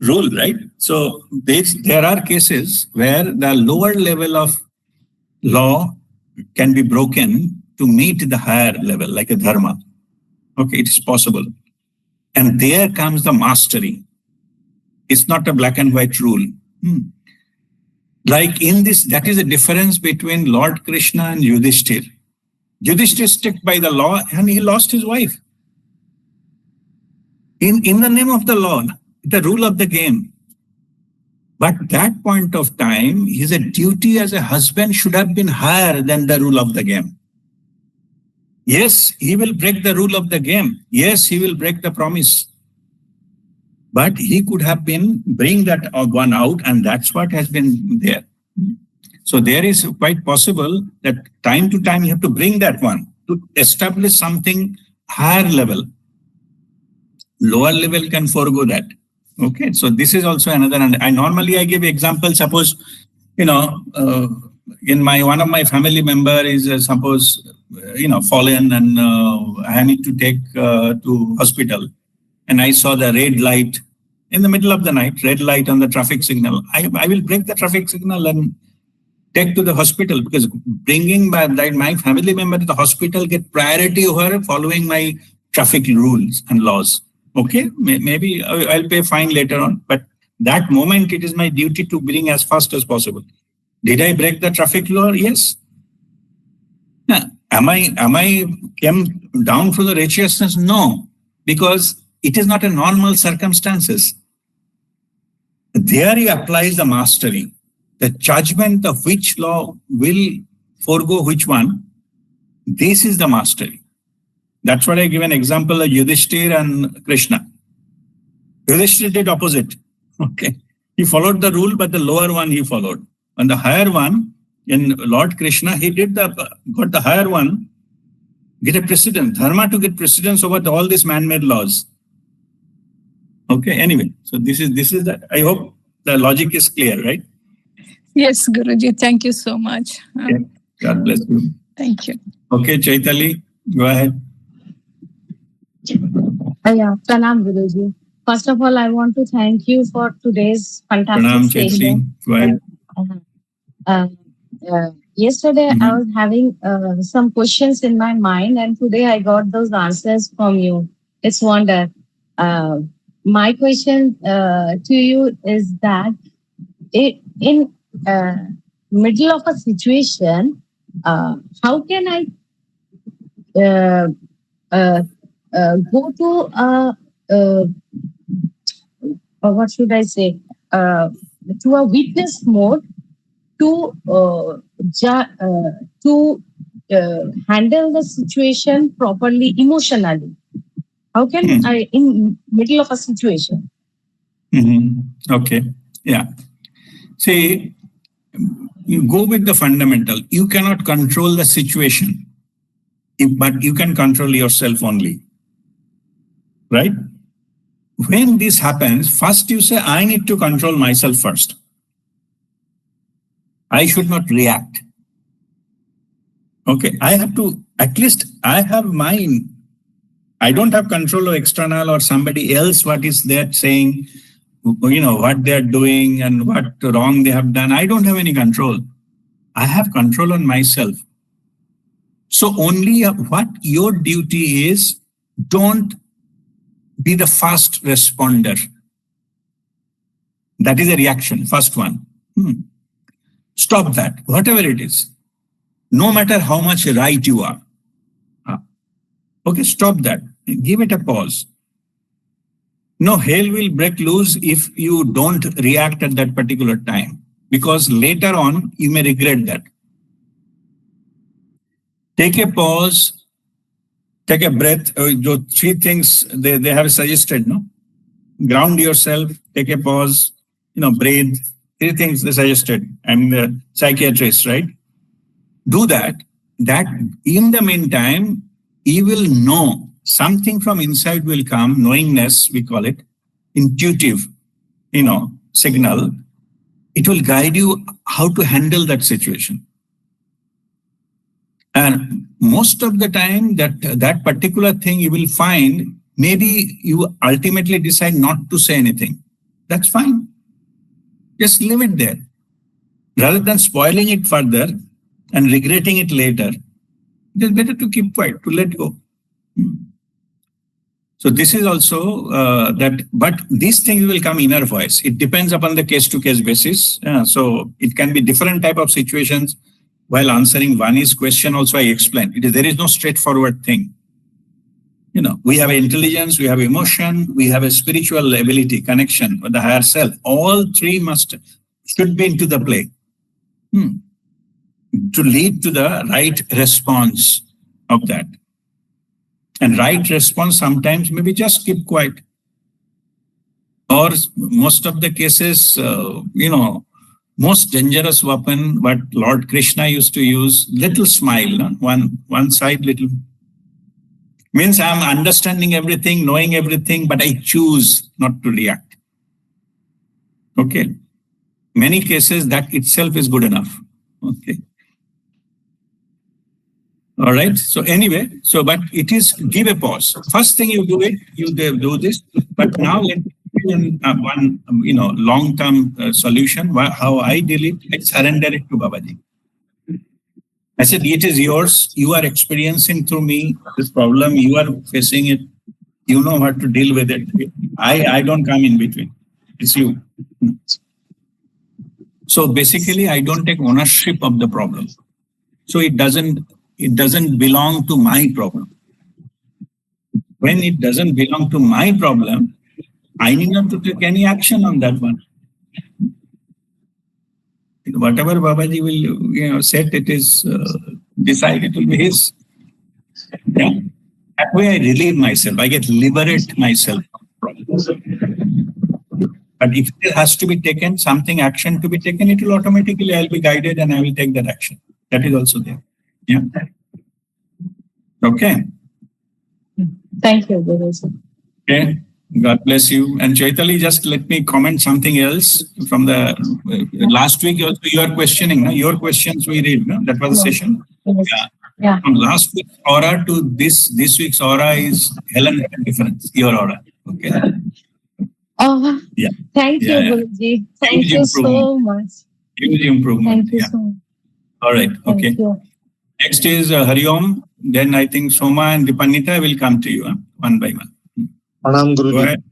Speaker 1: rule, right? So there are cases where the lower level of law can be broken to meet the higher level, like a dharma. Okay, it is possible. And there comes the mastery. It's not a black and white rule. Like in this, that is the difference between Lord Krishna and Yudhishthir. Yudhishthir stuck by the law and he lost his wife. In the name of the law, the rule of the game. But that point of time, his duty as a husband should have been higher than the rule of the game. Yes, he will break the rule of the game. Yes, he will break the promise. But he could have been bring that one out, and that's what has been there. So there is quite possible that time to time you have to bring that one to establish something higher level. Lower level can forego that. Okay, so this is also another. And I give example. Suppose in my one of my family member is suppose fallen and I need to take to hospital, and I saw the red light in the middle of the night, red light on the traffic signal. I will break the traffic signal and take to the hospital, because bringing my family member to the hospital get priority over following my traffic rules and laws. Okay, maybe I'll pay fine later on, but that moment it is my duty to bring as fast as possible. Did I break the traffic law? Yes. Now, am I came down for the righteousness? No, because it is not a normal circumstances. There he applies the mastery, the judgment of which law will forego which one. This is the mastery. That's what I give an example of Yudhishthir and Krishna. Yudhishthir did opposite. Okay, he followed the rule, but the lower one he followed. And the higher one, in Lord Krishna, he got the higher one, get a precedence, dharma to get precedence over all these man-made laws. Okay, anyway, so this is that. I hope the logic is clear, right?
Speaker 2: Yes, Guruji, thank you so much.
Speaker 1: Okay. God bless you.
Speaker 2: Thank you.
Speaker 1: Okay, Chaitali, go ahead.
Speaker 3: Yeah, Pranam Guruji. First of all, I want to thank you for today's fantastic
Speaker 1: Pranam,
Speaker 3: session.
Speaker 1: Chaitali, go ahead.
Speaker 3: Yesterday, I was having some questions in my mind, and today I got those answers from you. It's wonder. My question to you is that in middle of a situation, how can I go to what should I say, to a witness mode to handle the situation properly emotionally? How can I, in middle of a situation?
Speaker 1: Okay, yeah. See, you go with the fundamental. You cannot control the situation, but you can control yourself only. Right? When this happens, first you say, I need to control myself first. I should not react. Okay, I have to, at least I have mine. I don't have control of external or somebody else, what is there saying, what they're doing and what wrong they have done. I don't have any control. I have control on myself. So only what your duty is, don't be the fast responder. That is a reaction, first one. Stop that, whatever it is. No matter how much right you are. Okay, stop that. Give it a pause. No, hell will break loose if you don't react at that particular time, because later on you may regret that. Take a pause, take a breath. Three things they have suggested, no? Ground yourself, take a pause, breathe. Three things they suggested. I'm the psychiatrist, right? Do that. That in the meantime, you will know something from inside will come, knowingness, we call it, intuitive, signal. It will guide you how to handle that situation. And most of the time that particular thing you will find, maybe you ultimately decide not to say anything. That's fine. Just leave it there. Rather than spoiling it further and regretting it later, it is better to keep quiet, to let go. So this is also but these things will come inner voice. It depends upon the case-to-case basis. So it can be different type of situations. While answering Vani's question also I explained, there is no straightforward thing. We have intelligence, we have emotion, we have a spiritual ability, connection with the higher self. All three should be into the play to lead to the right response of that. And right response sometimes maybe just keep quiet. Or most of the cases, most dangerous weapon what Lord Krishna used to use, little smile, no? one side little, means I'm understanding everything, knowing everything, but I choose not to react. Okay. Many cases that itself is good enough. Okay. All right. So anyway, but it is give a pause. First thing you do it, you do this. But now let me in one long-term solution. How I deal it, I surrender it to Babaji. I said, it is yours. You are experiencing through me this problem. You are facing it. You know how to deal with it. I don't come in between. It's you. So basically, I don't take ownership of the problem. So it doesn't belong to my problem. When it doesn't belong to my problem, I need not to take any action on that one. Whatever Babaji will set, it is decided, it will be his. Yeah. That way I relieve myself. I get liberate myself from problems. But if it has to be taken, something action to be taken, it will automatically, I'll be guided and I will take that action. That is also there. Yeah. Okay.
Speaker 3: Thank you, Guruji.
Speaker 1: Okay. God bless you. And Chaitali, just let me comment something else from the last week. Also, you are questioning, no? Your questions we read, no? That was the session.
Speaker 3: Yes. Yeah.
Speaker 1: From last week's aura to this week's aura is Helen difference. Your aura. Okay.
Speaker 3: Oh,
Speaker 1: yeah.
Speaker 3: Thank you, Guruji. Thank
Speaker 1: Huge
Speaker 3: you so much.
Speaker 1: Huge improvement.
Speaker 3: Thank you so much.
Speaker 1: All right. Okay.
Speaker 3: Thank you.
Speaker 1: Next is Hariom. Then I think Soma and Dipanita will come to you one by one.
Speaker 4: Pranam,
Speaker 1: Go
Speaker 4: Guruji.
Speaker 1: ahead.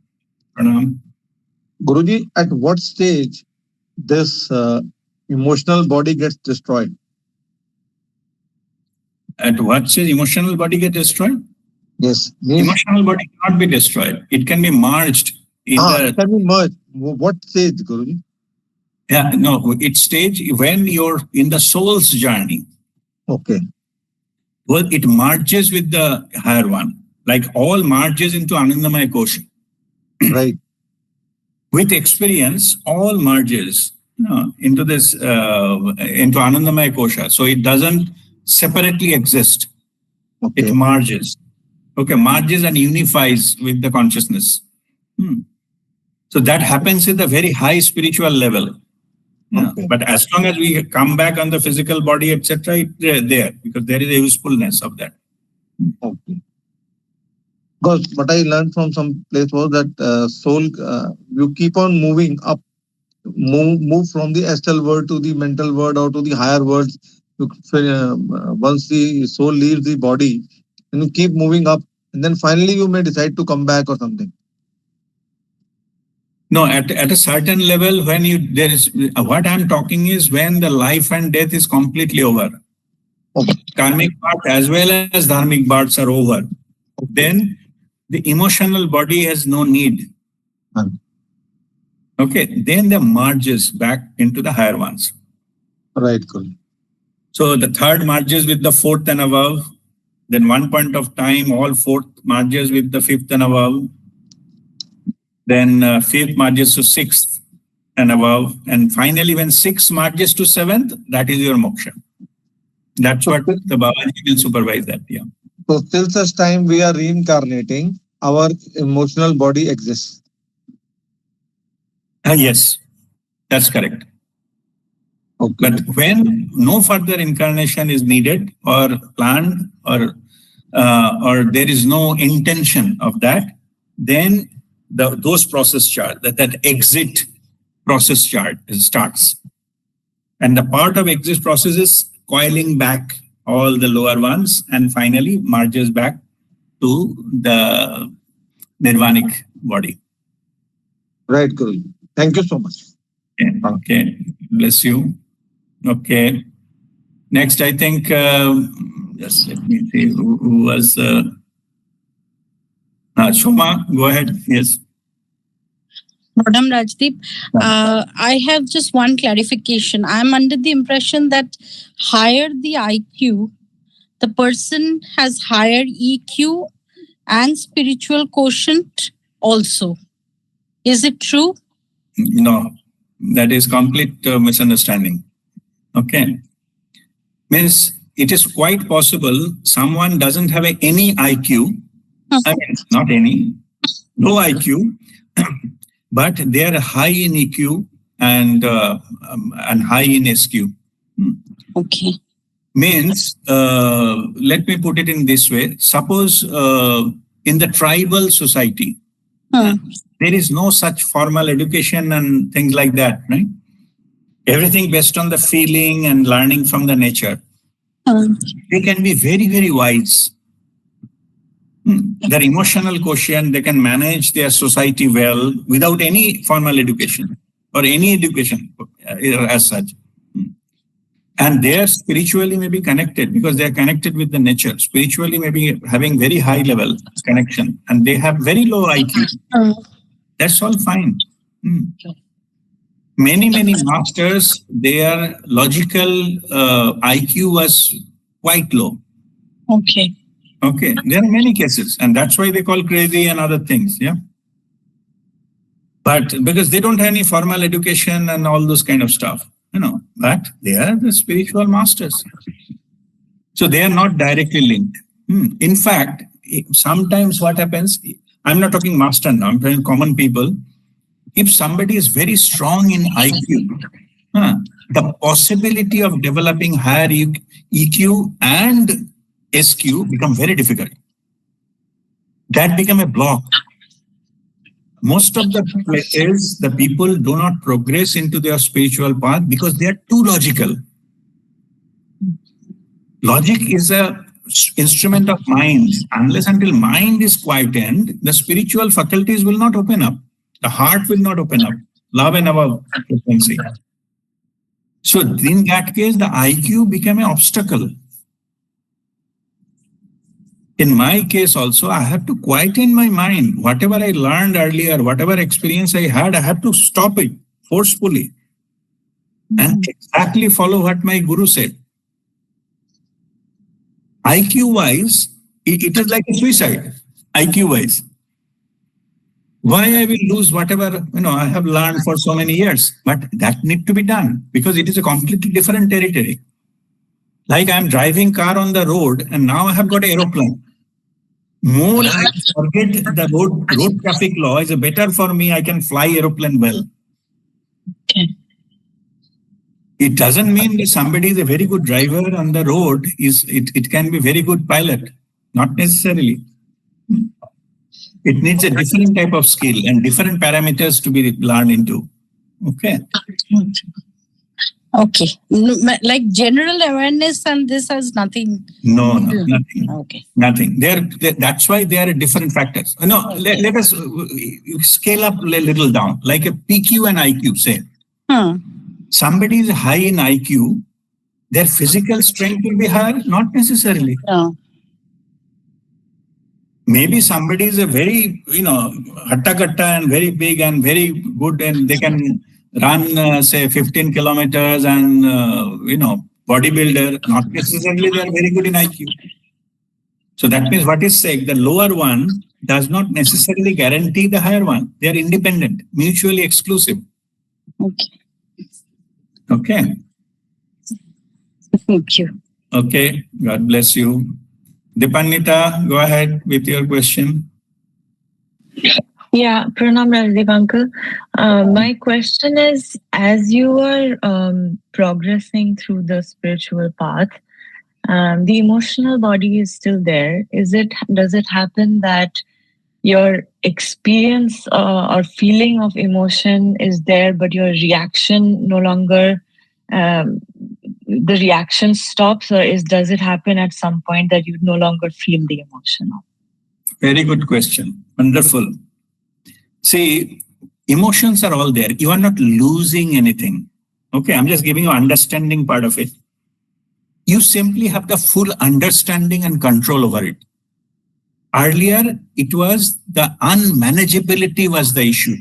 Speaker 1: Pranam.
Speaker 4: Guruji, at what stage this emotional body gets destroyed?
Speaker 1: At what stage emotional body get destroyed?
Speaker 4: Yes.
Speaker 1: Emotional body cannot be destroyed. It can be merged.
Speaker 4: It can be merged. What stage, Guruji?
Speaker 1: Yeah, no, it's stage when you're in the soul's journey.
Speaker 4: Okay.
Speaker 1: Well, it merges with the higher one. Like all merges into Anandamaya Kosha.
Speaker 4: Right.
Speaker 1: With experience, all merges into this, into Anandamaya Kosha. So it doesn't separately exist.
Speaker 4: Okay.
Speaker 1: It merges. Okay, merges and unifies with the consciousness. So that happens at the very high spiritual level. Yeah.
Speaker 4: Okay.
Speaker 1: But as long as we come back on the physical body, etc., it's there because there is a usefulness of that.
Speaker 4: Okay. Because what I learned from some place was that soul, you keep on moving up, move from the astral world to the mental world or to the higher worlds. Once the soul leaves the body, and you keep moving up, and then finally you may decide to come back or something.
Speaker 1: No, at a certain level, when there is what I'm talking is when the life and death is completely over.
Speaker 4: Okay.
Speaker 1: Karmic part as well as dharmic parts are over. Then the emotional body has no need. Okay, then the merges back into the higher ones.
Speaker 4: Right, cool.
Speaker 1: So the third merges with the fourth and above. Then one point of time, all fourth merges with the fifth and above. Then fifth merges to sixth and above. And finally, when sixth merges to seventh, that is your moksha. That's what the Babaji will supervise that. Yeah.
Speaker 4: So till such time we are reincarnating, our emotional body exists.
Speaker 1: Yes, that's correct.
Speaker 4: Okay.
Speaker 1: But when no further incarnation is needed or planned or there is no intention of that, then those process chart, that exit process chart starts. And the part of exit process is coiling back all the lower ones and finally merges back to the nirvanic body.
Speaker 4: Right, Guru. Thank you so much.
Speaker 1: Okay. Bless you. Okay. Next, I think, just let me see who was, Shoma, go ahead. Yes.
Speaker 5: Madam Rajdeep, I have just one clarification. I'm under the impression that higher the IQ, the person has higher EQ and spiritual quotient also. Is it true?
Speaker 1: No. That is complete misunderstanding. Okay. Means it is quite possible someone doesn't have any IQ. I mean, not any, low IQ, but they are high in EQ and high in SQ.
Speaker 5: Okay.
Speaker 1: Means, let me put it in this way. Suppose in the tribal society, there is no such formal education and things like that, right? Everything based on the feeling and learning from the nature. They can be very, very wise. Their emotional quotient, they can manage their society well without any formal education or any education as such. And they are spiritually maybe connected because they are connected with the nature. Spiritually maybe having very high level connection and they have very low IQ. That's all fine. Many masters, their logical IQ was quite low.
Speaker 5: Okay.
Speaker 1: Okay, there are many cases, and that's why they call crazy and other things, yeah. But because they don't have any formal education and all those kind of stuff, but they are the spiritual masters. So they are not directly linked. In fact, sometimes what happens, I'm not talking master now, I'm talking common people. If somebody is very strong in IQ, the possibility of developing higher EQ and SQ become very difficult. That become a block. Most of the places, the people do not progress into their spiritual path because they are too logical. Logic is a instrument of mind. Unless until mind is quietened, the spiritual faculties will not open up. The heart will not open up. Love and above frequency. So in that case, the IQ became an obstacle. In my case also, I have to quieten my mind. Whatever I learned earlier, whatever experience I had, I have to stop it forcefully and exactly follow what my guru said. IQ-wise, it is like a suicide, IQ-wise. Why I will lose whatever I have learned for so many years? But that need to be done because it is a completely different territory. Like I'm driving car on the road and now I have got an aeroplane. More I forget the road traffic law is better for me. I can fly aeroplane well.
Speaker 5: Okay.
Speaker 1: It doesn't mean that somebody is a very good driver on the road. It can be very good pilot. Not necessarily. It needs a different type of skill and different parameters to be learned into. Okay.
Speaker 5: Okay. Like general awareness and this has nothing.
Speaker 1: No, nothing.
Speaker 5: Okay.
Speaker 1: Nothing. That's why they are different factors. Let us scale up a little down, like a PQ and IQ, say. Somebody is high in IQ, their physical strength will be higher? Not necessarily.
Speaker 5: No.
Speaker 1: Maybe somebody is a very, hatta and very big and very good and they can run, say, 15 kilometers and, bodybuilder. Not necessarily they are very good in IQ. So that means what is said, the lower one does not necessarily guarantee the higher one. They are independent, mutually exclusive.
Speaker 5: Okay.
Speaker 1: Okay.
Speaker 5: Thank you.
Speaker 1: Okay. God bless you. Dipanita, go ahead with your question.
Speaker 6: Yeah, Pranam Rajiv uncle. My question is, as you are progressing through the spiritual path, the emotional body is still there. Does it happen that your experience or feeling of emotion is there, but your reaction no longer, the reaction stops, or does it happen at some point that you no longer feel the emotion?
Speaker 1: Very good question. Wonderful. See, emotions are all there. You are not losing anything. Okay, I'm just giving you understanding part of it. You simply have the full understanding and control over it. Earlier, it was the unmanageability was the issue.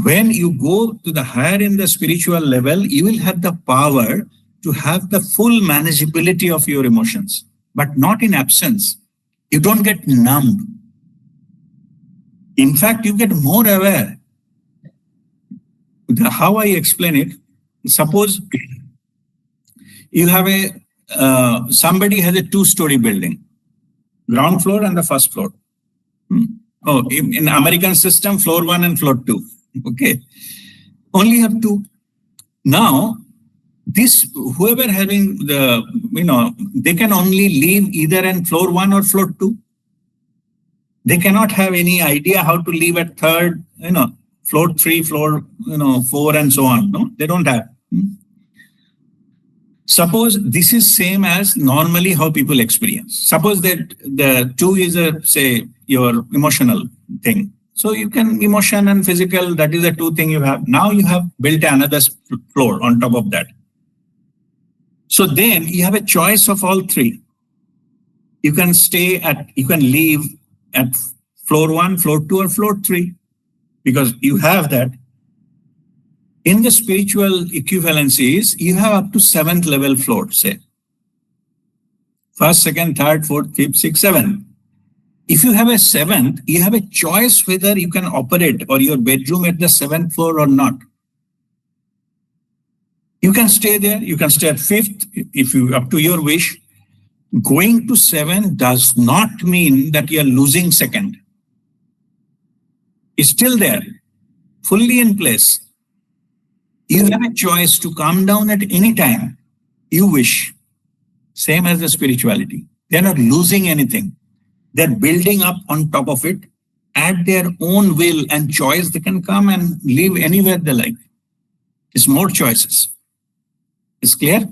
Speaker 1: When you go to the higher in the spiritual level, you will have the power to have the full manageability of your emotions, but not in absence. You don't get numb. In fact, you get more aware. how I explain it, suppose you have somebody has a 2-story building, ground floor and the first floor. Oh, in American system, floor 1 and floor 2. Okay. Only have 2. Now, whoever having they can only live either in floor 1 or floor 2. They cannot have any idea how to live at third, floor 3, floor, 4 and so on. No, they don't have. Suppose this is same as normally how people experience. Suppose that the 2 is say your emotional thing. So you can emotion and physical, that is the 2 thing you have. Now you have built another floor on top of that. So then you have a choice of all 3. You can live at floor 1, floor 2 or floor 3 because you have that. In the spiritual equivalencies, you have up to 7th level floor, say. 1st, 2nd, 3rd, 4th, 5th, 6th, 7th. If you have a 7th, you have a choice whether you can operate or your bedroom at the 7th floor or not. You can stay there, you can stay at 5th, if you up to your wish. Going to 7 does not mean that you are losing 2nd. It's still there, fully in place. You have a choice to come down at any time you wish. Same as the spirituality. They're not losing anything. They're building up on top of it at their own will and choice. They can come and live anywhere they like. It's more choices. It's clear?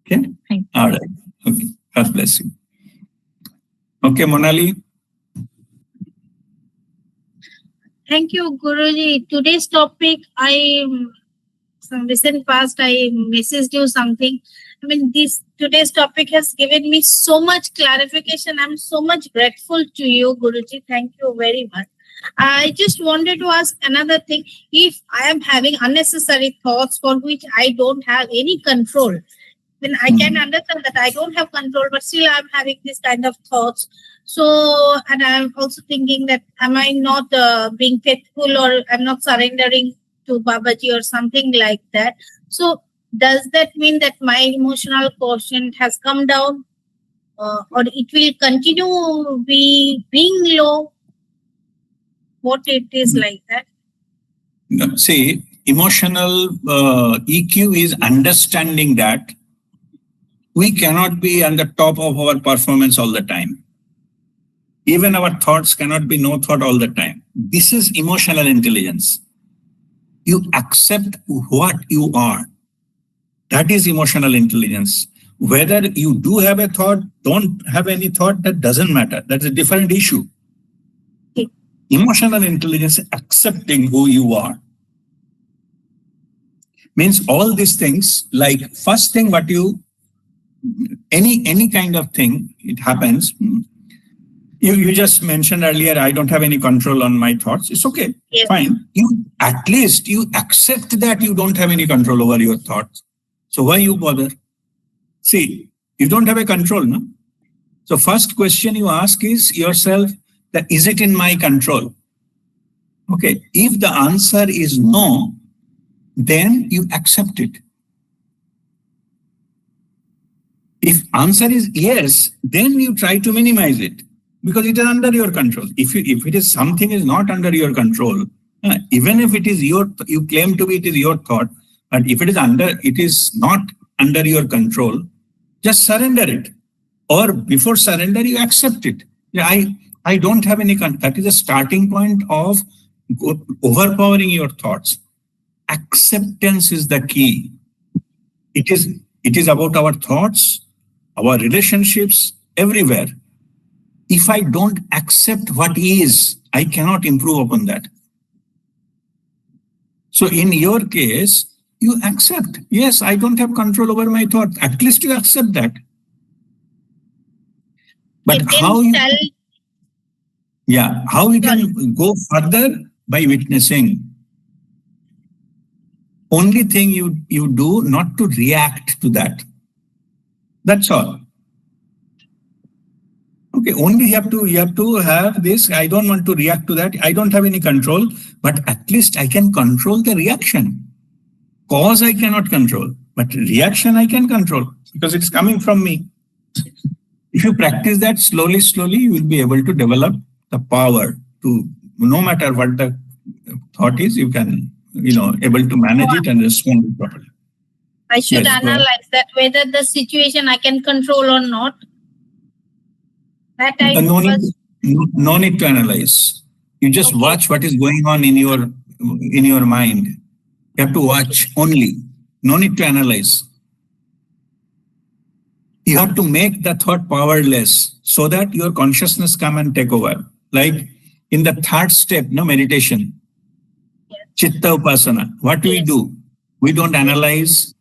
Speaker 1: Okay? All right. Okay. God bless you. Okay, Monali.
Speaker 7: Thank you, Guruji. Today's topic, some recent past, I messaged you something. I mean, today's topic has given me so much clarification. I'm so much grateful to you, Guruji. Thank you very much. I just wanted to ask another thing. If I am having unnecessary thoughts for which I don't have any control, then I can understand that I don't have control, but still I'm having this kind of thoughts. So, and I'm also thinking that am I not being faithful or I'm not surrendering to Babaji or something like that. So, does that mean that my emotional quotient has come down or it will continue being low? What it is like that?
Speaker 1: No, see, emotional EQ is understanding that we cannot be on the top of our performance all the time. Even our thoughts cannot be no thought all the time. This is emotional intelligence. You accept what you are. That is emotional intelligence. Whether you do have a thought, don't have any thought, that doesn't matter. That's a different issue.
Speaker 7: Okay.
Speaker 1: Emotional intelligence, accepting who you are. Means all these things, like first thing what you, any kind of thing, it happens. You just mentioned earlier, I don't have any control on my thoughts. It's okay,
Speaker 7: Yes.
Speaker 1: fine. At least you accept that you don't have any control over your thoughts. So why you bother? See, you don't have a control, no? So first question you ask is yourself, that is it in my control? Okay, if the answer is no, then you accept it. If answer is yes, then you try to minimize it because it is under your control. If it is something is not under your control, even if it is you claim to be it is your thought, but if it is not under your control, just surrender it. Or before surrender, you accept it. Yeah, I don't have any control. That is a starting point of overpowering your thoughts. Acceptance is the key. It is about our thoughts, our relationships, everywhere. If I don't accept what is, I cannot improve upon that. So in your case, you accept, yes, I don't have control over my thoughts. At least you accept that. But how you can go further? By witnessing. Only thing you do, not to react to that. That's all. Okay, only you have to have this. I don't want to react to that. I don't have any control, but at least I can control the reaction. Cause I cannot control, but reaction I can control because it's coming from me. If you practice that slowly, you will be able to develop the power to, no matter what the thought is, you can, able to manage it and respond properly.
Speaker 7: I should
Speaker 1: Yes, go ahead.
Speaker 7: analyze that whether the situation I can control or not. That I
Speaker 1: No need to analyze. You just
Speaker 7: Okay.
Speaker 1: watch what is going on in your mind. You have to watch only. No need to analyze. You have to make the thought powerless so that your consciousness come and take over. Like in the third step, meditation, chitta upasana. What do we do? We don't analyze.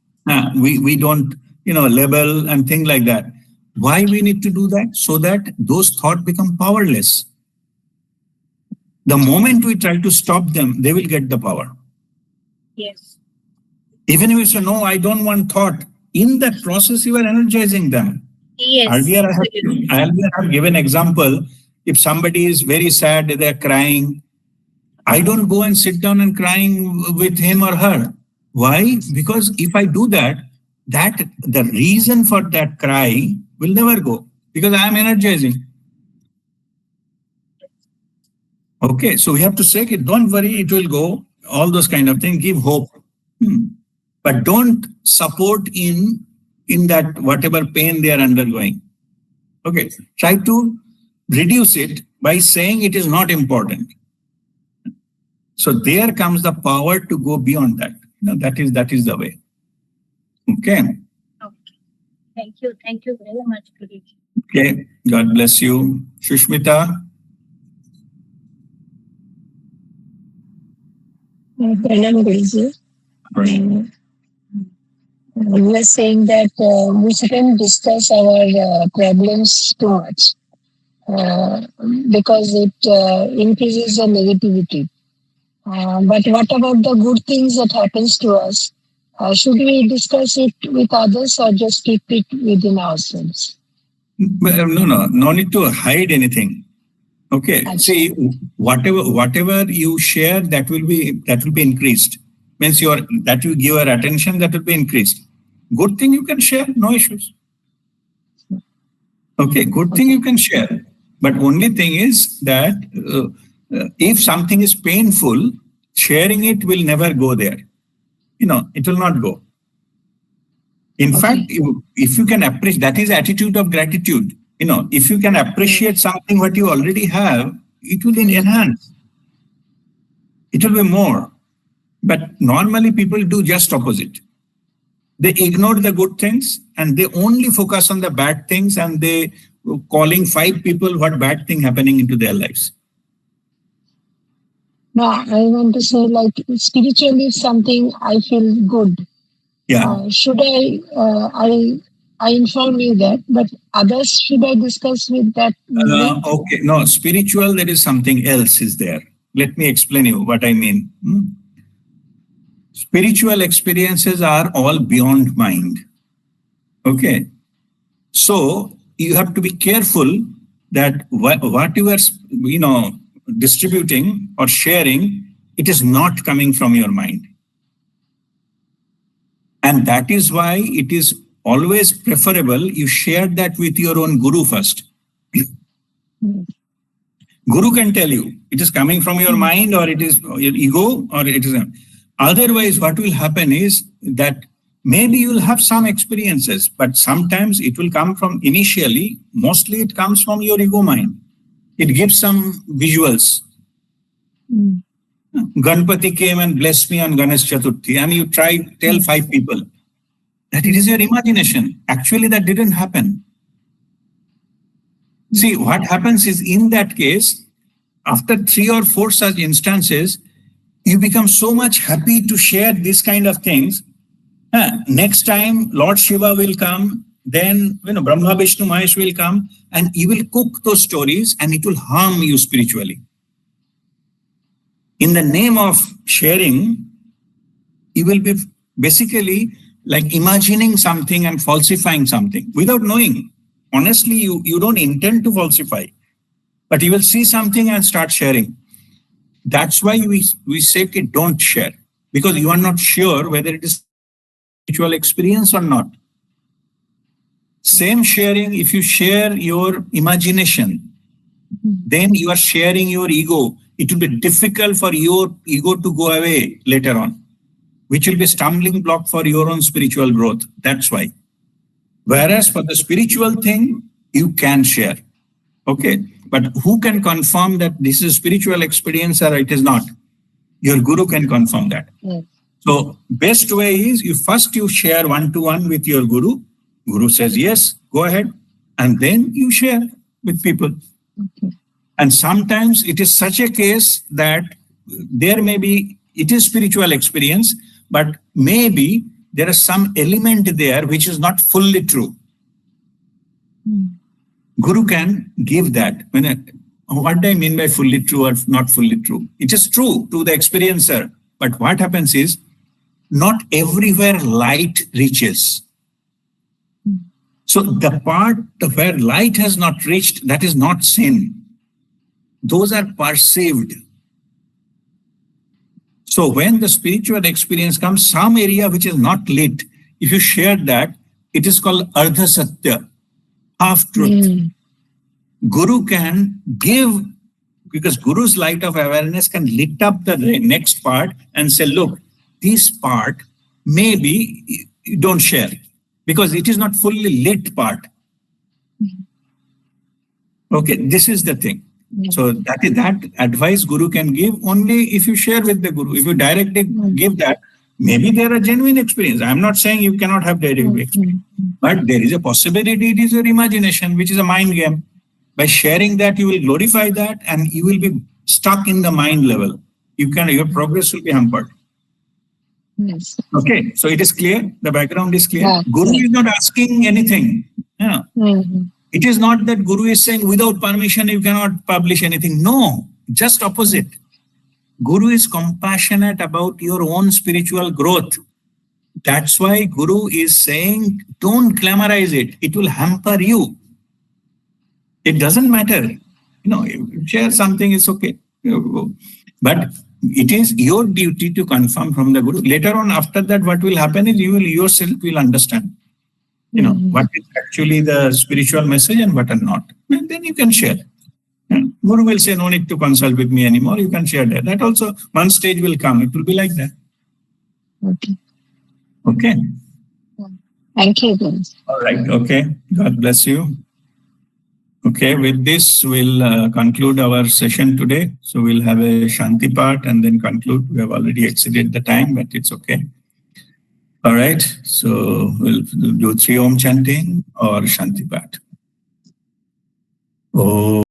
Speaker 1: We don't, label and things like that. Why we need to do that? So that those thoughts become powerless. The moment we try to stop them, they will get the power.
Speaker 7: Yes.
Speaker 1: Even if you say, no, I don't want thought, in that process, you are energizing them.
Speaker 7: Yes.
Speaker 1: Earlier, I have given example. If somebody is very sad, they're crying, I don't go and sit down and crying with him or her. Why? Because if I do that, the reason for that cry will never go because I am energizing. Okay, so we have to say, don't worry, it will go. All those kind of things, give hope. But don't support in that whatever pain they are undergoing. Okay, try to reduce it by saying it is not important. So there comes the power to go beyond that. That is the way. Okay.
Speaker 7: Thank you very much, Guruji.
Speaker 1: Okay, God bless you. Shushmita.
Speaker 8: Pranam Guruji. You were saying that we shouldn't discuss our problems too much because it increases the negativity. But what about the good things that happens to us? Should we discuss it with others or just keep it within ourselves?
Speaker 1: No need to hide anything. Okay, see, whatever you share, that will be increased. Means that you give your attention, that will be increased. Good thing you can share, no issues. Okay, good thing you can share. But only thing is that if something is painful, sharing it will never go there. It will not go. In fact, if you can appreciate, that is attitude of gratitude. If you can appreciate something what you already have, it will enhance. It will be more. But normally people do just opposite. They ignore the good things and they only focus on the bad things and they calling 5 people what bad thing happening into their lives.
Speaker 8: No, I want to say like spiritually something I feel good.
Speaker 1: Yeah.
Speaker 8: Should I inform you that, but others should I discuss with that?
Speaker 1: Okay, no, spiritual, there is something else is there. Let me explain you what I mean. Spiritual experiences are all beyond mind. Okay. So you have to be careful that what you are, distributing or sharing, it is not coming from your mind. And that is why it is always preferable you share that with your own guru first. Guru can tell you it is coming from your mind or it is your ego or it is. Otherwise, what will happen is that maybe you'll have some experiences, but sometimes it will come from initially, mostly it comes from your ego mind. It gives some visuals. Ganpati came and blessed me on Ganesh Chaturthi, and you tell 5 people that it is your imagination. Actually, that didn't happen. See, what happens is in that case, after 3 or 4 such instances, you become so much happy to share this kind of things. Next time, Lord Shiva will come, then Brahma, Vishnu, Mahesh will come, and you will cook those stories and it will harm you spiritually. In the name of sharing, you will be basically like imagining something and falsifying something without knowing. honestly, you don't intend to falsify, but you will see something and start sharing. That's why we say don't share, because you are not sure whether it is spiritual experience or not. Same sharing, if you share your imagination, then you are sharing your ego. It will be difficult for your ego to go away later on, which will be a stumbling block for your own spiritual growth. That's why. Whereas for the spiritual thing, you can share. Okay. But who can confirm that this is spiritual experience or it is not? Your guru can confirm that.
Speaker 3: Yes.
Speaker 1: So best way is you share one-to-one with your guru. Guru says, yes, go ahead. And then you share with people.
Speaker 3: Okay.
Speaker 1: And sometimes it is such a case that it is spiritual experience, but maybe there is some element there which is not fully true. Guru can give that. What do I mean by fully true or not fully true? It is true to the experiencer, but what happens is not everywhere light reaches. So the part where light has not reached, that is not sin. Those are perceived. So when the spiritual experience comes, some area which is not lit, if you share that, it is called Ardha Satya, half truth. Guru can give, because Guru's light of awareness can lit up the next part and say, look, this part maybe you don't share because it is not fully lit part. Okay, this is the thing. So that advice Guru can give only if you share with the Guru. If you directly give that, maybe there are genuine experience. I'm not saying you cannot have direct experience, but there is a possibility it is your imagination, which is a mind game. By sharing that, you will glorify that and you will be stuck in the mind level. Your progress will be hampered.
Speaker 3: Yes.
Speaker 1: Okay, so it is clear. The background is clear.
Speaker 3: Yeah.
Speaker 1: Guru is not asking anything. Yeah. It is not that Guru is saying without permission you cannot publish anything. No, just opposite. Guru is compassionate about your own spiritual growth. That's why Guru is saying don't glamorize it. It will hamper you. It doesn't matter. Share something, it's okay. But it is your duty to confirm from the Guru. Later on, after that, what will happen is you will yourself will understand. What is actually the spiritual message and what are not. And then you can share. Guru will say, no need to consult with me anymore. You can share that. That also, one stage will come. It will be like that.
Speaker 3: Okay.
Speaker 1: Okay.
Speaker 3: Thank you.
Speaker 1: All right. Okay. God bless you. Okay. With this, we'll conclude our session today. So we'll have a Shanti part and then conclude. We have already exceeded the time, but it's okay. All right. So we'll do 3 Om chanting or Shanti part. Oh.